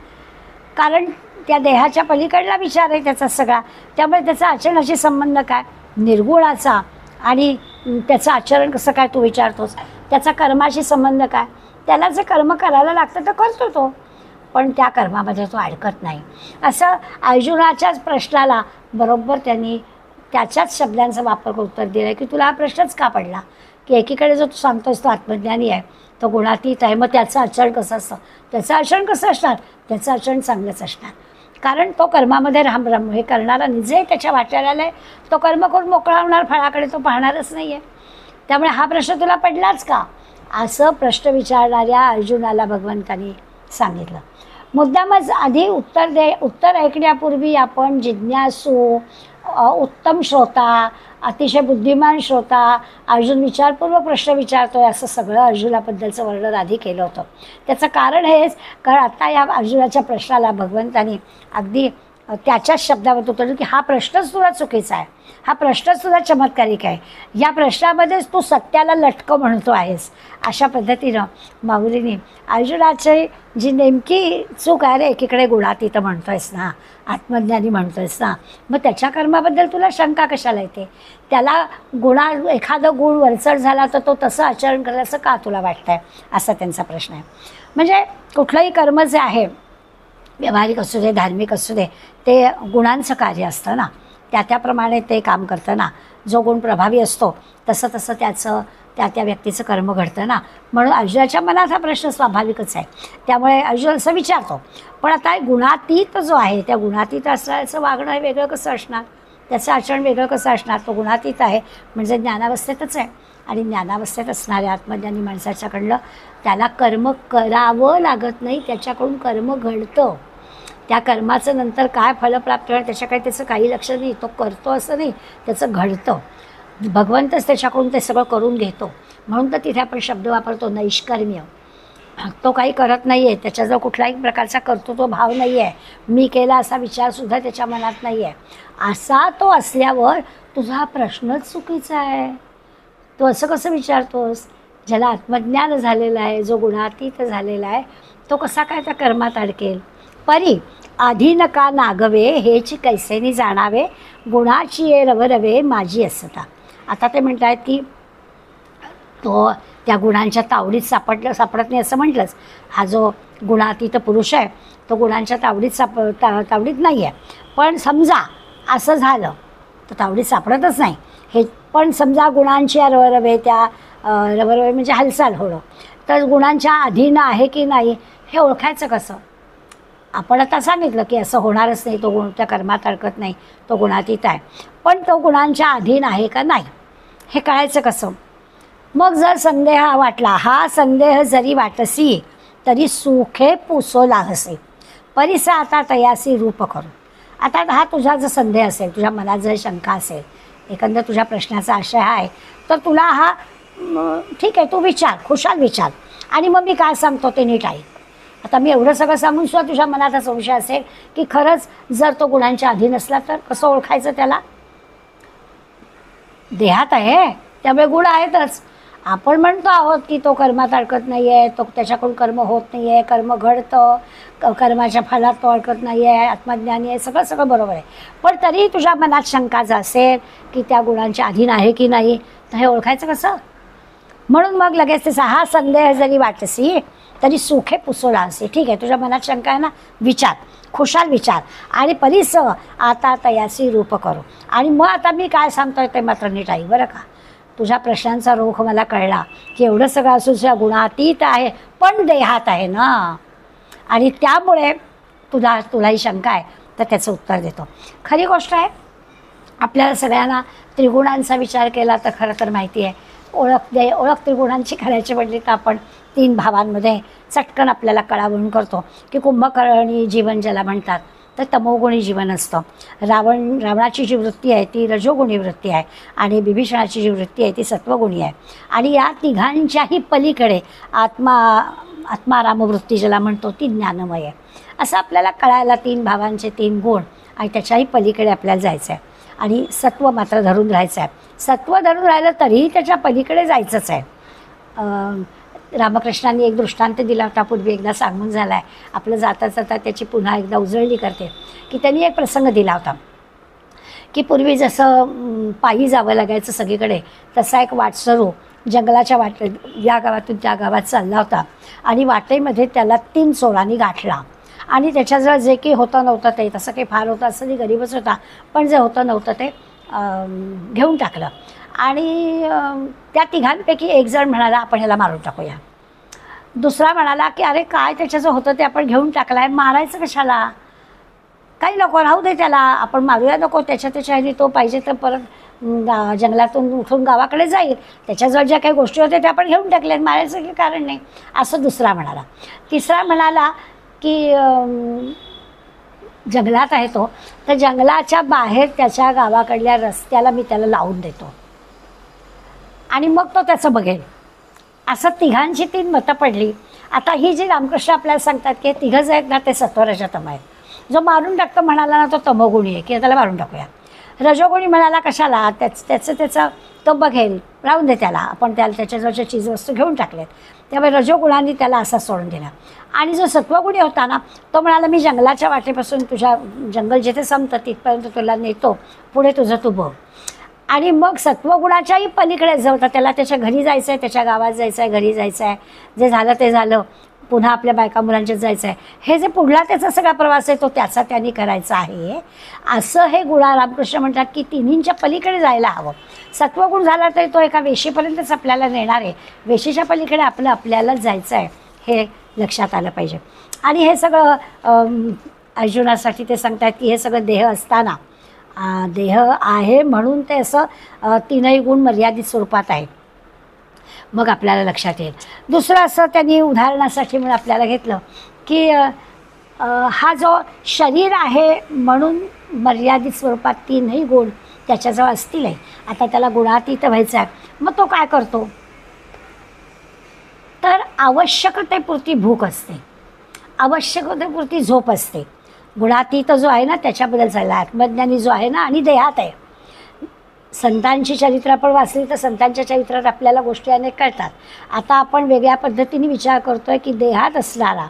कारण त्या देहाच्या पलीकडला विचार आहे त्याचा सगळा. त्यामुळे त्याचा आचरणाशी संबंध काय? निर्गुणाचा. आणि त्याचं आचरण कसं काय तू विचारतोस? त्याचा कर्माशी संबंध काय? त्याला जे कर्म करायला लागतं तर करतो तो, पण त्या कर्मामध्ये तो अडकत नाही. असं अर्जुनाच्याच प्रश्नाला बरोबर त्यांनी त्याच्याच शब्दांचा वापर करून उत्तर दिलं की तुला हा प्रश्नच का पडला की एकीकडे जो तू सांगतोस तो आत्मज्ञानी आहे, तो गुणातीत आहे, मग त्याचं आचरण कसं असतं? त्याचं आचरण कसं असणार? त्याचं आचरण चांगलंच असणार, कारण तो कर्मामध्ये राम हे करणारा निजे त्याच्या वाट्याला आहे. तो कर्म करून मोकळा होणार, फळाकडे तो पाहणारच नाही आहे. त्यामुळे हा प्रश्न तुला पडलाच का? असं प्रश्न विचारणाऱ्या अर्जुनाला भगवंतांनी सांगितलं. मुद्दामच आधी उत्तर ऐकण्यापूर्वी आपण जिज्ञासू, उत्तम श्रोता, अतिशय बुद्धिमान श्रोता, अर्जुन विचारपूर्वक प्रश्न विचारतोय असं सगळं अर्जुनाबद्दलचं वर्णन आधी केलं होतं. त्याचं कारण हेच, कारण आता या अर्जुनाच्या प्रश्नाला भगवंतांनी अगदी त्याच्याच शब्दावर उतरलं की हा प्रश्नच तुला चुकीचा आहे, हा प्रश्नच तुला चमत्कारिक आहे, या प्रश्नामध्येच तू सत्याला लटकं म्हणतो आहेस. अशा पद्धतीनं माऊलीने अर्जुनाची जी नेमकी चूक आहे, रे एकीकडे गुणातीत म्हणतोयस ना, आत्मज्ञानी म्हणतोयस ना, मग त्याच्या कर्माबद्दल तुला शंका कशाला येते? त्याला एखादं गुण वरचढ झाला तर तो तसं आचरण करेल असं का तुला वाटतंय? असा त्यांचा प्रश्न आहे. म्हणजे कुठलंही कर्म जे आहे, व्यावहारिक असू दे, धार्मिक असू दे, ते गुणांचं कार्य असतं ना, त्याप्रमाणे ते काम करतं ना. जो गुण प्रभावी असतो तसं तसं त्याचं त्या व्यक्तीचं कर्म घडतं ना. म्हणून अर्जुनाच्या मनात हा प्रश्न स्वाभाविकच आहे. त्यामुळे अर्जुन असं विचारतो. पण आता गुणातीत जो आहे, त्या गुणातीत असण्याचं वागणं हे वेगळं कसं असणार? त्याचं आचरण वेगळं कसं असणार? तो गुणातीत आहे म्हणजे ज्ञानावस्थेतच आहे, आणि ज्ञानावस्थेत असणाऱ्या आत्मज्ञानी माणसाच्याकडलं त्याला कर्म करावं लागत नाही, त्याच्याकडून कर्म घडतं. त्या कर्माचं नंतर काय फलप्राप्त होईल त्याच्याकडे त्याचं काही लक्ष नाही. तो करतो असं नाही, त्याचं घडतं. भगवंतच त्याच्याकडून ते सगळं करून घेतो. म्हणून तर तिथे आपण शब्द वापरतो नैष्कर्म्य. तो काही करत नाही आहे, त्याच्याजवळ कुठल्याही प्रकारचा कर्तृत्व भाव नाही आहे, मी केला असा विचारसुद्धा त्याच्या मनात नाही आहे. असा तो असल्यावर तुझा हा प्रश्नच चुकीचा आहे. तो असं कसं विचारतोस? ज्याला आत्मज्ञान झालेलं आहे, जो गुणातीत झालेला आहे, तो कसा काय त्या कर्मात अडकेल? परी आधी नका नागवे हेची कैसेनी जाणावे, गुणाची ये रवरवे माझी असता. आता ते म्हणत आहेत की तो त्या गुणांच्या तावडीत सापडत नाही असं म्हटलंच. हा जो गुणातीत पुरुष आहे तो गुणांच्या तावडीत नाही आहे. पण समजा असं झालं तर तावडीत सापडतच नाही. हे पण समजा गुणांची रवरवे, त्या रवरवे म्हणजे हालचाल होणं, तर गुणांच्या अधीन आहे की नाही हे ओळखायचं कसं? आपण आता सांगितलं की असं होणारच नाही, तो गुण त्या कर्मात अडकत नाही, तो गुणातीत आहे. पण तो गुणांच्या अधीन आहे का नाही हे कळायचं कसं? मग जर संदेह वाटला, हा संदेह जरी वाटसी तरी सुखे पुसो लागसे, परिसा आता तयासी रूप करू. आता हा तुझा जर संदेह असेल, तुझ्या मनात जर शंका असेल, एकंदर तुझ्या प्रश्नाचा आशय आहे, तर तुला हा ठीक आहे, तू विचार, खुशाल विचार, आणि मग मी काय सांगतो ते नीट ऐक. आता मी एवढं सगळं सांगून सुद्धा तुझ्या मनात हा संशय असेल की खरंच जर तो गुणांच्या अधीन असला तर कसं ओळखायचं त्याला? देहात आहे त्यामुळे गुण आहेतच. आपण म्हणतो आहोत की तो कर्मात अडकत नाही आहे, तो त्याच्याकडून कर्म होत नाही आहे, कर्म घडतं, कर्माच्या फलात तो अडकत नाही आहे, आत्मज्ञानी आहे, सगळं सगळं बरोबर आहे. पण तरी तुझ्या मनात शंका जर असेल की त्या गुणांच्या अधीन आहे की नाही, तर हे ओळखायचं कसं? म्हणून मग लगेच त्याचा हा संदेह जरी वाटसी तरी सुखे पुसोला असे. ठीक आहे, तुझ्या मनात शंका आहे ना, विचार, खुशाल विचार, आणि परिस आता तयासी रूप करू. आणि मग आता मी काय सांगतोय ते मात्र नीट ऐक बरं का. तुझ्या प्रश्नांचा रोख मला कळला की एवढं सगळं असून गुणातीत आहे पण देहात आहे ना, आणि त्यामुळे तुलाही शंका आहे, तर त्याचं उत्तर देतो. खरी गोष्ट आहे, आपल्याला सगळ्यांना त्रिगुणांचा विचार केला तर खरं तर माहिती आहे, ओळख त्रिगुणांची करायची म्हटली तर आपण 3 भावांमध्ये चटकन आपल्याला कळावून करतो की कुंभकर्णी जीवन ज्याला म्हणतात तर तमोगुणी जीवन असतं. रावणाची जी वृत्ती आहे ती रजोगुणी वृत्ती आहे, आणि जी वृत्ती आहे ती सत्वगुणी आहे. आणि या तिघांच्याही पलीकडे आत्मारामवृत्ती ज्याला म्हणतो ती ज्ञानमय आहे. असं आपल्याला कळायला 3 भावांचे 3 गुण, आणि त्याच्याही पलीकडे आपल्याला जायचं आहे. आणि सत्व मात्र धरून राहायचं आहे. सत्व धरून राहिलं तरीही त्याच्या पलीकडे जायचंच आहे. रामकृष्णांनी एक दृष्टांत दिला होता, पूर्वी एकदा सांगून झाला आहे, आपलं जाता जाता त्याची पुन्हा एकदा उजळणी करते. की त्यांनी एक प्रसंग दिला होता की पूर्वी जसं पायी जावं लागायचं सगळीकडे, तसा एक वाटसरू जंगलाच्या या गावातून त्या गावात चालला होता. आणि वाटेमध्ये त्याला 3 चोरांनी गाठला, आणि त्याच्याजवळ जे काही होतं नव्हतं ते, तसं काही फार होतं असं नाही, गरीबच होता, पण जे होतं नव्हतं ते घेऊन टाकलं. आणि त्या तिघांपैकी एक जण म्हणाला आपण ह्याला मारून टाकूया. दुसरा म्हणाला की अरे काय त्याच्याचं होतं ते आपण घेऊन टाकलं आहे, मारायचं कशाला, काही नको, राहू दे त्याला, आपण मारूया नको, त्याच्या ह्यानी तो पाहिजे तर परत जंगलातून उठून गावाकडे जाईल, त्याच्याजवळ ज्या काही गोष्टी होत्या त्या आपण घेऊन टाकल्या, मारायचं काही कारण नाही, असं दुसरा म्हणाला. तिसरा म्हणाला की जंगलात आहे तो, तर जंगलाच्या बाहेर त्याच्या गावाकडल्या रस्त्याला मी त्याला लावून देतो आणि मग तो त्याचं बघेल. असं तिघांची 3 मतं पडली. आता ही जी रामकृष्ण आपल्याला सांगतात की तिघं जे आहेत ना ते सत्वरजतम आहेत. जो मारून टाकतो म्हणाला ना तो तमोगुणी आहे की त्याला मारून टाकूया. रजोगुणी म्हणाला कशाला, त्याचं तो बघेल, राहून दे त्याला, आपण त्याच्याजवळच्या चीजवस्तू घेऊन टाकलेत, त्यामुळे रजोगुणांनी त्याला असा सोडून दिला. आणि जो सत्वगुणी होता ना तो म्हणाला मी जंगलाच्या वाटेपासून तुझ्या जंगल जिथे संपतं तिथपर्यंत तुला नेतो, पुढे तुझं तू बघ. आणि मग सत्वगुणाच्याही पलीकडे जो होता त्याला त्याच्या घरी जायचं आहे, त्याच्या गावात जायचं आहे, घरी जायचं आहे, जे झालं ते झालं, पुन्हा आपल्या बायका मुलांच्यात जायचं आहे, हे जे पुढला त्याचा सगळा प्रवास आहे तो त्याचा त्यांनी करायचा आहे. असं हे रामकृष्ण म्हणतात की तिन्हींच्या पलीकडे जायला हवं. सत्वगुण झाला तरी तो एका वेशीपर्यंतच आपल्याला नेणार आहे, वेशीच्या पलीकडे आपल्याला जायचं आहे, हे लक्षात आलं पाहिजे. आणि हे सगळं अर्जुनासाठी ते सांगतात की हे सगळं देह असताना, देह आहे म्हणून ते असं 3ही गुण मर्यादित स्वरूपात आहेत, मग आपल्याला लक्षात येईल. दुसरं असं त्यांनी उदाहरणासाठी म्हणून आपल्याला घेतलं की हा जो शरीर आहे म्हणून मर्यादित स्वरूपात 3ही गुण त्याच्याजवळ असतील आहे. आता त्याला गुणातीत व्हायचं आहे, मग तो काय करतो तर आवश्यकतेपुरती भूक असते, आवश्यकतेपुरती झोप असते. गुणातीत जो आहे ना त्याच्याबद्दल झाला, आत्मज्ञानी जो आहे ना आणि देहात आहे. संतांची चरित्र आपण वाचली तर संतांच्या चरित्रात आपल्याला गोष्टी अनेक कळतात. आता आपण वेगळ्या पद्धतीने विचार करतोय की देहात असणारा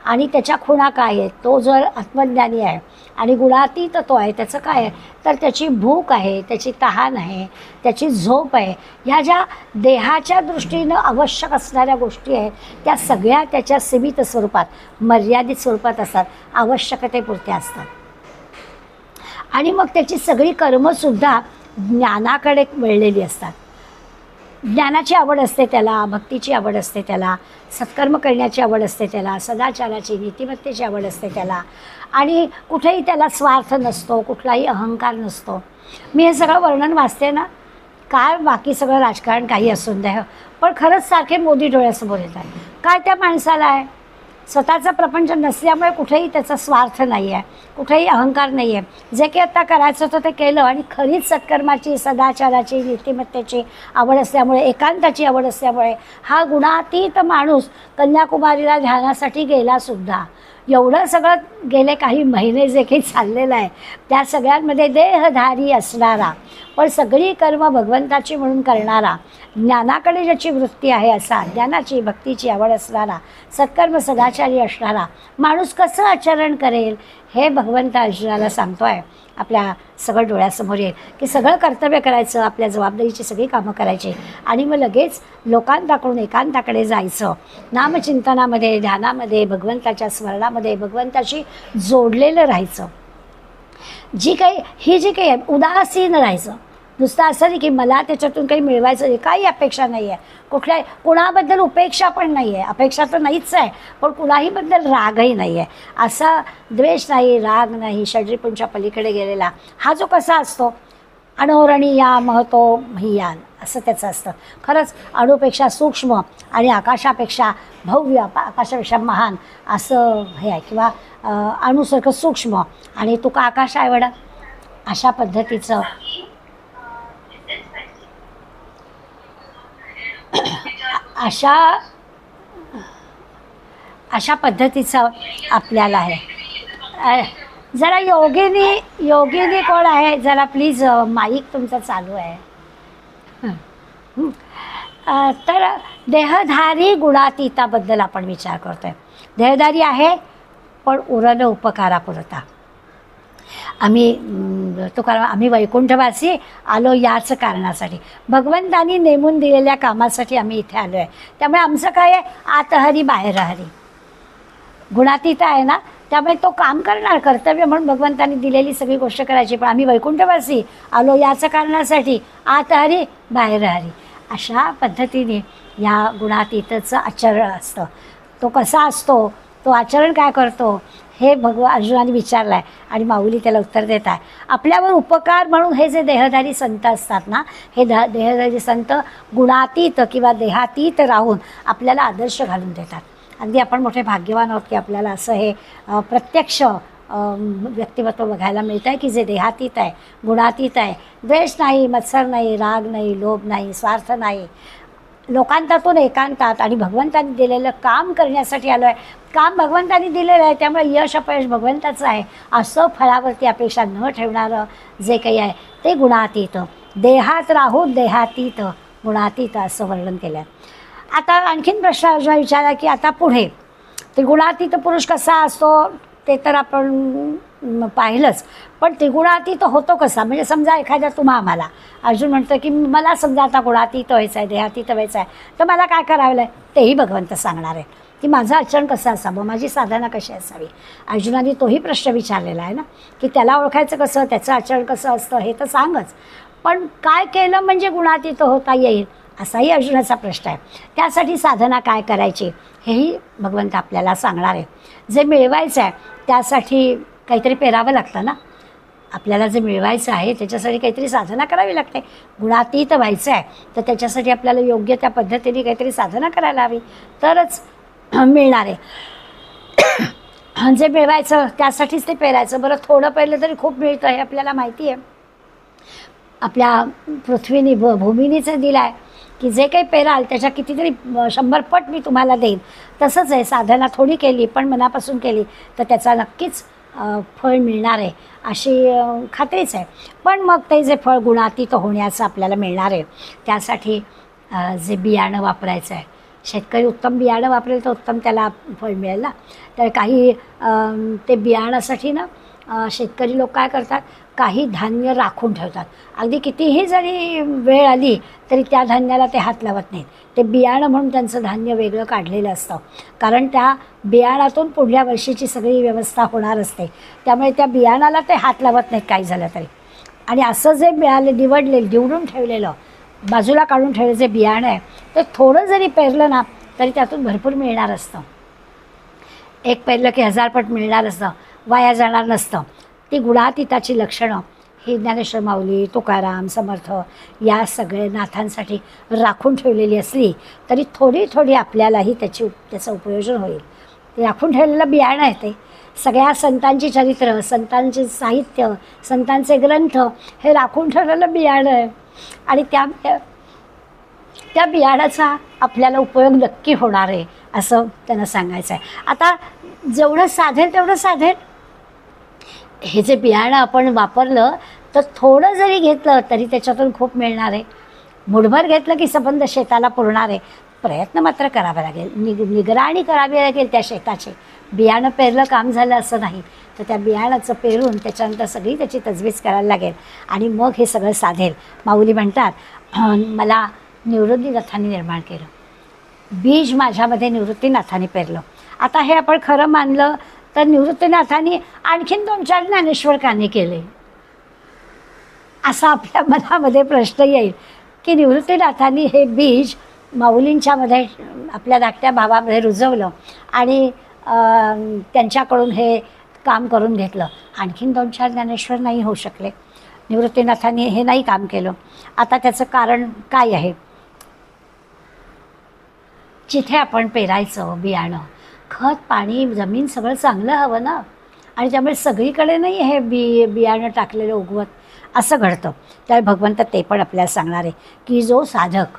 आणि त्याच्या खुणा काय आहेत, तो जर आत्मज्ञानी आहे आणि गुणातीत तो आहे, त्याचं काय आहे तर त्याची भूक आहे, त्याची तहान आहे, त्याची झोप आहे. ह्या ज्या देहाच्या दृष्टीनं आवश्यक असणाऱ्या गोष्टी आहेत त्या सगळ्या त्याच्या सीमित स्वरूपात, मर्यादित स्वरूपात असतात, आवश्यकतेपुरत्या असतात. आणि मग त्याची सगळी कर्मसुद्धा ज्ञानाकडे वळलेली असतात. ज्ञानाची आवड असते त्याला, भक्तीची आवड असते त्याला, सत्कर्म करण्याची आवड असते त्याला, सदाचाराची नीतिमत्तेची आवड असते त्याला, आणि कुठेही त्याला स्वार्थ नसतो, कुठलाही अहंकार नसतो. मी हे सगळं वर्णन वाचते ना, काय बाकी सगळं राजकारण काही असून द्या, पण खरंच सारखे मोदी डोळ्यासमोर येतात. काय त्या माणसाला आहे, स्वतःचा प्रपंच नसल्यामुळे कुठेही त्याचा स्वार्थ नाही आहे, कुठेही अहंकार नाही आहे. जे काही आत्ता करायचं होतं ते केलं, आणि खरीच सत्कर्माची, सदाचाराची, नीतिमत्तेची आवड असल्यामुळे, एकांताची आवड असल्यामुळे हा गुणातीत माणूस कन्याकुमारीला ध्यानासाठी गेलासुद्धा. एवढं सगळं गेले काही महिने जे काही चाललेलं आहे त्या सगळ्यांमध्ये देहधारी असणारा, पण सगळी कर्म भगवंताची म्हणून करणारा, ज्ञानाकडे ज्याची वृत्ती आहे असा, ज्ञानाची भक्तीची आवड असणारा, सत्कर्म सदाचारी असणारा माणूस कसं आचरण करेल हे भगवंत अर्जुनाला सांगतो आहे. आपल्या सगळं डोळ्यासमोर येईल की सगळं कर्तव्य करायचं, आपल्या जबाबदारीची सगळी कामं करायची, आणि मग लगेच लोकांताकडून एकांताकडे जायचं. नामचिंतनामध्ये, ध्यानामध्ये, भगवंताच्या स्मरणामध्ये भगवंताशी जोडलेलं राहायचं. जी काही आहे उदासीन राहायचं. नुसतं असं नाही की मला त्याच्यातून काही मिळवायचं नाही, काही अपेक्षा नाही आहे, कुणाबद्दल उपेक्षा पण नाही आहे, अपेक्षा तर नाहीच आहे, पण कुणाहीबद्दल रागही नाही आहे. असा द्वेष नाही, राग नाही, षड्रिपूंच्या पलीकडे गेलेला हा जो कसा असतो, अणोरणीया महतो महीयान असं त्याचं असतं. खरंच अणुपेक्षा सूक्ष्म आणि आकाशापेक्षा भव्य, आकाशापेक्षा महान असं हे आहे, किंवा अणुसारखं सूक्ष्म आणि तुका आकाश आहे वडा, अशा पद्धतीचं अशा पद्धतीचं आपल्याला आहे. जरा योगिनी कोण आहे, जरा प्लीज माईक तुमचं चालू आहे. तर देहधारी गुणातीताबद्दल आपण विचार करतोय. देहधारी आहे पण उरलं उपकारापुरता. आम्ही वैकुंठवासी आलो याच कारणासाठी, भगवंतांनी नेमून दिलेल्या कामासाठी आम्ही इथे आलो आहे. त्यामुळे आमचं काय आहे, आत हरी बाहेर हरी. गुणातीत आहे ना, त्यामुळे तो काम करणार, कर्तव्य म्हणून भगवंतांनी दिलेली सगळी गोष्ट करायची. पण आम्ही वैकुंठवासी आलो याच कारणासाठी आत हरी बाहेर हरी, अशा पद्धतीने या गुणातीतचं आचरण असतं. तो कसा असतो, तो आचरण काय करतो हे अर्जुनाने विचारलं आहे, आणि माऊली त्याला उत्तर देत आहे. आपल्यावर उपकार म्हणून हे जे देहधारी संत असतात ना, हे देहधारी संत गुणातीत किंवा देहातीत राहून आपल्याला आदर्श घालून देतात. अगदी आपण मोठे भाग्यवान आहोत की आपल्याला असं हे प्रत्यक्ष व्यक्तिमत्व बघायला मिळतं आहे की जे देहातीत आहे, गुणातीत आहे. द्वेष नाही, मत्सर नाही, राग नाही, लोभ नाही, स्वार्थ नाही, लोकांतातून एकांतात, आणि भगवंतांनी दिलेलं काम करण्यासाठी आलो आहे. काम भगवंतांनी दिलेलं आहे, त्यामुळे यश अपयश भगवंताचं आहे असं फळावरती अपेक्षा न ठेवणारं जे काही आहे ते गुणातीत. देहात राहून देहातीत, गुणातीत असं वर्णन केलं आहे. आता आणखीन प्रश्न अर्जुना विचारला की आता पुढे त्रिगुणातीत पुरुष कसा असतो ते तर आपण पाहिलंच, पण त्रिगुणातीत होतो कसा, म्हणजे समजा एखाद्या आम्हाला अर्जुन म्हणतं की मला समजा आता गुणातीत व्हायचं आहे, देहातीत व्हायचं आहे, तर मला काय करावं लागेल तेही भगवंत सांगणार आहे की माझं आचरण कसं असावं, माझी साधना कशी असावी. अर्जुनाने तोही प्रश्न विचारलेला आहे ना की त्याला ओळखायचं कसं, त्याचं आचरण कसं असतं हे तर सांगच, पण काय केलं म्हणजे गुणातीत होता येईल असाही अर्जुनाचा प्रश्न आहे. त्यासाठी साधना काय करायची हेही भगवंत आपल्याला सांगणार आहे. जे मिळवायचं आहे त्यासाठी काहीतरी पेरावं लागतं ना, आपल्याला जे मिळवायचं आहे त्याच्यासाठी काहीतरी साधना करावी लागते. गुणातीत व्हायचं आहे तर त्याच्यासाठी आपल्याला योग्य त्या पद्धतीने काहीतरी साधना करायला हवी, तरच मिळणार आहे. जे मिळवायचं त्यासाठीच ते पेरायचं. बरं, थोडं पेरलं तरी खूप मिळतं हे आपल्याला माहिती आहे. आपल्या पृथ्वीने भूमीनेच दिलं आहे की जे काही पेराल त्याच्या कितीतरी 100 पट मी तुम्हाला देईन. तसंच आहे, साधना थोडी केली पण मनापासून केली तर त्याचा नक्कीच फळ मिळणार आहे अशी खात्रीच आहे. पण मग ते जे फळ गुणातीत होण्याचं आपल्याला मिळणार आहे त्यासाठी जे बियाणं वापरायचं आहे, शेतकरी उत्तम बियाणं वापरेल तर उत्तम त्याला फळ मिळेल ना. तर काही ते बियाणासाठी ना शेतकरी लोक काय करतात, काही धान्य राखून ठेवतात. अगदी कितीही जरी वेळ आली तरी त्या धान्याला ते हात लावत नाहीत. ते बियाणं म्हणून त्यांचं धान्य वेगळं काढलेलं असतं, कारण त्या बियाणातून पुढल्या वर्षीची सगळी व्यवस्था होणार असते. त्यामुळे त्या बियाणाला ते हात लावत नाहीत काही झालं तरी. आणि असं जे निवडून ठेवलेलं, बाजूला काढून ठेवलेलं जे बियाणं आहे ते थोडं जरी पेरलं ना तरी त्यातून भरपूर मिळणार असतं. एक पेरलं की 1000 पट मिळणार असतं, वाया जाणार नसतं. ती गुणातीताची लक्षणं ही ज्ञानेश्वर माऊली, तुकाराम, समर्थ या सगळे नाथांसाठी राखून ठेवलेली असली तरी थोडी थोडी आपल्यालाही त्याचं उपयोजन होईल. ते राखून ठेवलेलं बियाणं आहे ते. सगळ्या संतांची चरित्र, संतांचे साहित्य, संतांचे ग्रंथ हे राखून ठेवलेलं बियाणं आहे आणि त्या बियाणाचा आपल्याला उपयोग नक्की होणार आहे असं त्यांना सांगायचं आहे. आता जेवढं साधेल तेवढं साधेल. हे जे बियाणं आपण वापरलं तर थोडं जरी घेतलं तरी त्याच्यातून खूप मिळणार आहे. मुठभर घेतलं की संबंध शेताला पुरणार आहे. प्रयत्न मात्र करावा लागेल, निगराणी करावी लागेल त्या शेताची. बियाणं पेरलं काम झालं असं नाही, तर त्या बियाणाचं पेरून त्याच्यानंतर सगळी त्याची तजवीज करायला लागेल आणि मग हे सगळं साधेल. माऊली म्हणतात मला निवृत्तीनाथांनी निर्माण केलं, बीज माझ्यामध्ये निवृत्तीनाथांनी पेरलं. आता हे आपण खरं मानलं तर निवृत्तीनाथांनी आणखीन 2-4 ज्ञानेश्वर काने केले असा आपल्या मनामध्ये प्रश्न येईल की निवृत्तीनाथांनी हे बीज माऊलींच्यामध्ये आपल्या धाकट्या भावामध्ये रुजवलं आणि त्यांच्याकडून हे काम करून घेतलं. आणखीन 2-4 ज्ञानेश्वर नाही होऊ शकले, निवृत्तीनाथांनी हे नाही काम केलं. आता त्याचं कारण काय आहे? जिथे आपण पेरायचं बियाणं, खत, पाणी, जमीन सगळं चांगलं हवं ना, आणि त्यामुळे सगळीकडे नाही हे बियाणं टाकलेलं उगवत, असं घडतं. त्यामुळे भगवंत ते पण आपल्याला सांगणार आहे की जो साधक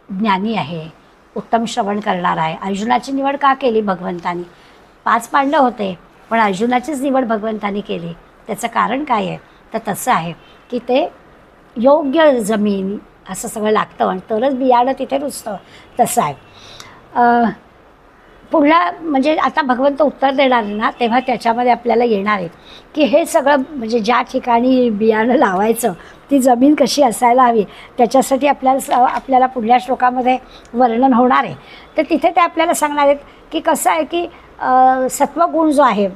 ज्ञानी आहे, उत्तम श्रवण करणार आहे. अर्जुनाची निवड का केली भगवंतानी? 5 पांडव होते पण अर्जुनाचीच निवड भगवंतानी केली. त्याचं कारण काय आहे? तर तसं आहे की ते योग्य जमीन असं सगळं लागतं आणि तरच बियाणं तिथे रुजतं. तसं आहे. पुढला म्हणजे आता भगवंत उत्तर देणार ना तेव्हा त्याच्यामध्ये आपल्याला येणार आहे की हे सगळं म्हणजे ज्या ठिकाणी बियाणं लावायचं ती जमीन कशी असायला हवी त्याच्यासाठी आपल्याला पुढल्या श्लोकामध्ये वर्णन होणार आहे. तर तिथे ते आपल्याला सांगणार आहेत की कसं आहे की सत्वगुण जो आहे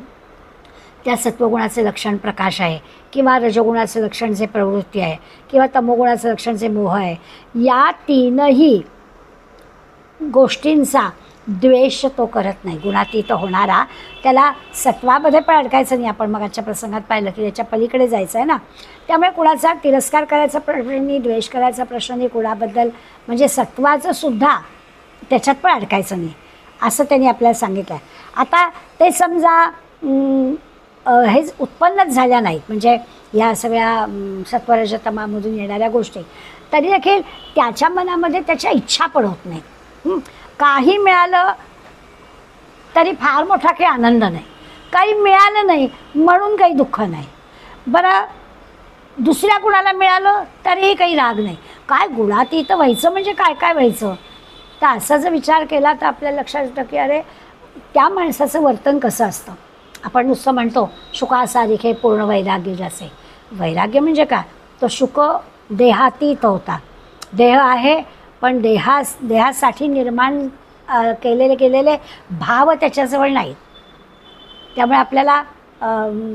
त्या सत्वगुणाचे लक्षण प्रकाश आहे, किंवा रजोगुणाचं लक्षण जे प्रवृत्ती आहे, किंवा तमोगुणाचं लक्षण जे मोह आहे. या 3ही गोष्टींचा द्वेष तो करत नाही. गुणातीत होणारा, त्याला सत्वामध्ये पण अडकायचं नाही. आपण मग आजच्या प्रसंगात पाहिलं की त्याच्या पलीकडे जायचं आहे ना. त्यामुळे कुणाचा तिरस्कार करायचा प्रश्न नाही, द्वेष करायचा प्रश्न नाही कुणाबद्दल, म्हणजे सत्वाचं सुद्धा त्याच्यात पण अडकायचं नाही असं त्यांनी आपल्याला सांगितलं आहे. आता ते समजा हे उत्पन्नच झाल्या नाहीत म्हणजे या सगळ्या सत्वरजतमामधून येणाऱ्या गोष्टी, तरी देखील त्याच्या मनामध्ये त्याच्या इच्छा पण होत नाहीत. काही मिळालं तरी फार मोठा काही आनंद नाही, काही मिळालं नाही म्हणून काही दुःख नाही. बरं, दुसऱ्या कुणाला मिळालं तरीही काही राग नाही. काय गुणातीत व्हायचं म्हणजे काय काय व्हायचं? तर असा जर विचार केला तर आपल्या लक्षात येतं की अरे त्या माणसाचं वर्तन कसं असतं. आपण नुसतं म्हणतो शुकासारिखे पूर्ण वैराग्य जसे. वैराग्य म्हणजे काय? तो शुक देहातीत होता. देह आहे पण देहासाठी निर्माण केलेले भाव त्याच्याजवळ नाहीत. त्यामुळे आपल्याला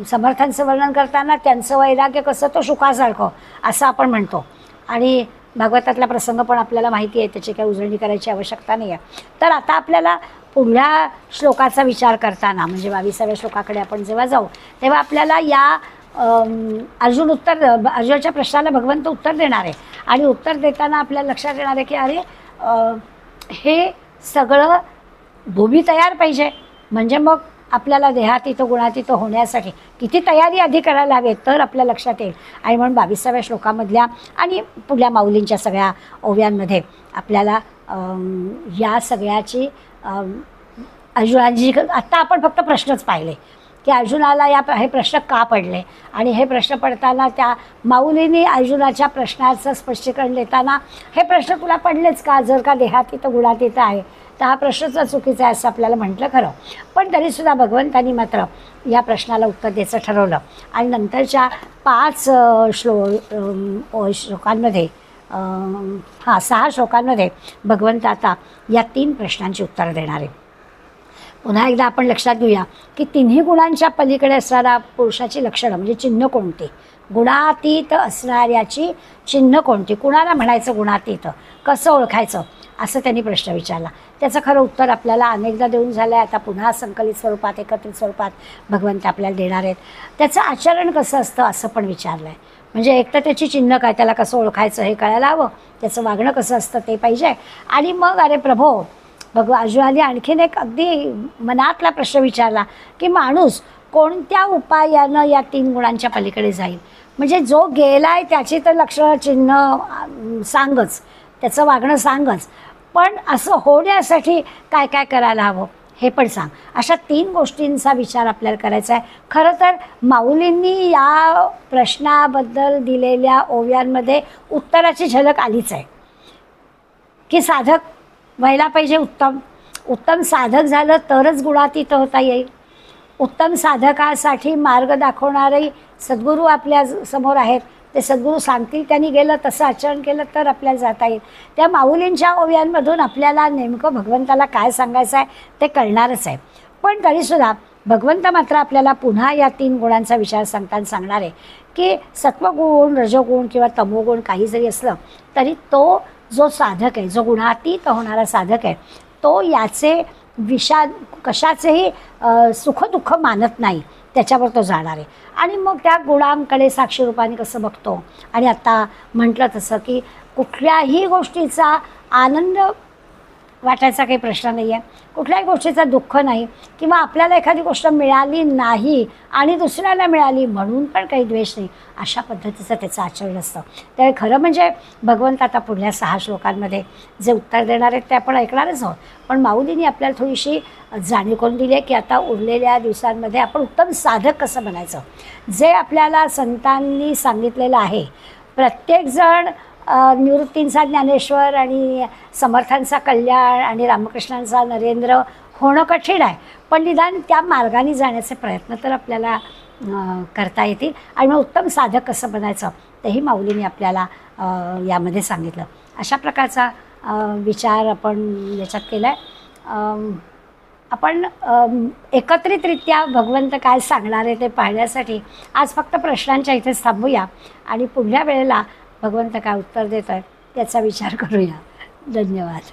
समर्थांचं वर्णन करताना त्यांचं वैराग्य कसं तो शुकासारखं असं आपण म्हणतो. आणि भागवतातला प्रसंग पण आपल्याला माहिती आहे, त्याची काही उजळणी करायची आवश्यकता नाही आहे. तर आता आपल्याला पुढल्या श्लोकाचा विचार करताना म्हणजे 22व्या श्लोकाकडे आपण जेव्हा जाऊ तेव्हा आपल्याला या अर्जुनाच्या प्रश्नाला भगवंत उत्तर देणार आहे. आणि उत्तर देताना आपल्याला लक्षात येणार आहे की अरे हे सगळं भूमी तयार पाहिजे, म्हणजे मग आपल्याला देहातीत गुणातीत होण्यासाठी किती तयारी आधी करायला हवी तर आपल्या लक्षात येईल. आणि म्हणून 22व्या श्लोकामधल्या आणि पुढल्या माऊलींच्या सगळ्या ओव्यांमध्ये आपल्याला या सगळ्याची अर्जुनाची, आत्ता आपण फक्त प्रश्नच पाहिले की अर्जुनाला हे प्रश्न का पडले, आणि हे प्रश्न पडताना त्या माऊलींनी अर्जुनाच्या प्रश्नाचं स्पष्टीकरण देताना हे प्रश्न तुला पडलेच का, जर का देहातीत गुणातीत आहे तर हा प्रश्नच चुकीचा आहे असं आपल्याला म्हटलं खरं. पण तरीसुद्धा भगवंतांनी मात्र या प्रश्नाला उत्तर द्यायचं ठरवलं. आणि नंतरच्या 5 श्लोकांमध्ये 6 श्लोकांमध्ये भगवंत आता या 3 प्रश्नांची उत्तरं देणार आहे. पुन्हा एकदा आपण लक्षात घेऊया की तिन्ही गुणांच्या पलीकडे असणारा पुरुषाची लक्षणं म्हणजे चिन्ह कोणती, गुणातीत असणाऱ्याची चिन्ह कोणती, कुणाला म्हणायचं गुणातीत, कसं ओळखायचं, असं त्यांनी प्रश्न विचारला. त्याचं खरं उत्तर आपल्याला अनेकदा देऊन झालं आहे. आता पुन्हा संकलित स्वरूपात एकत्रित स्वरूपात भगवंत आपल्याला देणार आहेत. त्याचं आचरण कसं असतं असं पण विचारलं आहे. म्हणजे एक तर त्याची चिन्ह काय, त्याला कसं ओळखायचं हे कळायला हवं, त्याचं वागणं कसं असतं ते पाहिजे. आणि मग अरे प्रभो अर्जुनाने आणखीन एक अगदी मनातला प्रश्न विचारला की माणूस कोणत्या उपायानं या 3 गुणांच्या पलीकडे जाईल. म्हणजे जो गेलाय त्याची तर लक्षणं चिन्ह सांगच, त्याचं वागणं सांगच, पण असं होण्यासाठी काय काय करायला हवं हे पण सांग. अशा 3 गोष्टींचा विचार आपल्याला करायचा आहे. खरं तर माऊलींनी या प्रश्नाबद्दल दिलेल्या ओव्यांमध्ये उत्तराची झलक आलीच आहे की साधक व्हायला पाहिजे उत्तम साधक झालं तरच गुणातीत होता येईल. उत्तम साधकासाठी मार्ग दाखवणारे सद्गुरू आपल्या समोर आहेत. ते सद्गुरू सांगतील त्यांनी गेलं तसं आचरण केलं तर आपल्याला जाता येईल. त्या माऊलींच्या ओव्यांमधून आपल्याला नेमकं भगवंताला काय सांगायचं आहे ते कळणारच आहे. पण तरीसुद्धा भगवंत मात्र आपल्याला पुन्हा या 3 गुणांचा विचार सांगताना सांगणार आहे की सत्वगुण, रजोगुण किंवा तमोगुण काही जरी असलं तरी तो जो साधक आहे, जो गुणातीत होणारा साधक आहे, तो याचे कशाचेही सुखदुःख मानत नाही, त्याच्यावर तो जाणार आहे. आणि मग त्या गुणांकडे साक्षी रूपाने कसं बघतो. आणि आता म्हटलं तसं की कुठल्याही गोष्टीचा आनंद वाटायचा काही प्रश्न नाही आहे, कुठल्याही गोष्टीचा दुःख नाही, किंवा आपल्याला एखादी गोष्ट मिळाली नाही आणि दुसऱ्याला मिळाली म्हणून पण काही द्वेष नाही, अशा पद्धतीचं त्याचं आचरण असतं. त्यामुळे खरं म्हणजे भगवंत आता पुढल्या 6 श्लोकांमध्ये जे उत्तर देणार आहेत ते आपण ऐकणारच आहोत. पण माऊलींनी आपल्याला थोडीशी जाणीव करून दिली आहे की आता उरलेल्या दिवसांमध्ये आपण उत्तम साधक कसं बनायचं. जे आपल्याला संतांनी सांगितलेलं आहे, प्रत्येकजण निवृत्तींचा ज्ञानेश्वर आणि समर्थांचा कल्याण आणि रामकृष्णांचा नरेंद्र होणं कठीण आहे, पण निदान त्या मार्गाने जाण्याचे प्रयत्न तर आपल्याला करता येतील. आणि मग उत्तम साधक कसं बनायचं तेही माऊलींनी आपल्याला यामध्ये सांगितलं. अशा प्रकारचा विचार आपण याच्यात केला आहे. आपण एकत्रितरित्या भगवंत काय सांगणार आहे ते पाहण्यासाठी आज फक्त प्रश्नांच्या इथेच थांबूया आणि पुढल्या वेळेला भगवंत काय उत्तर देत आहे त्याचा विचार करूया. धन्यवाद.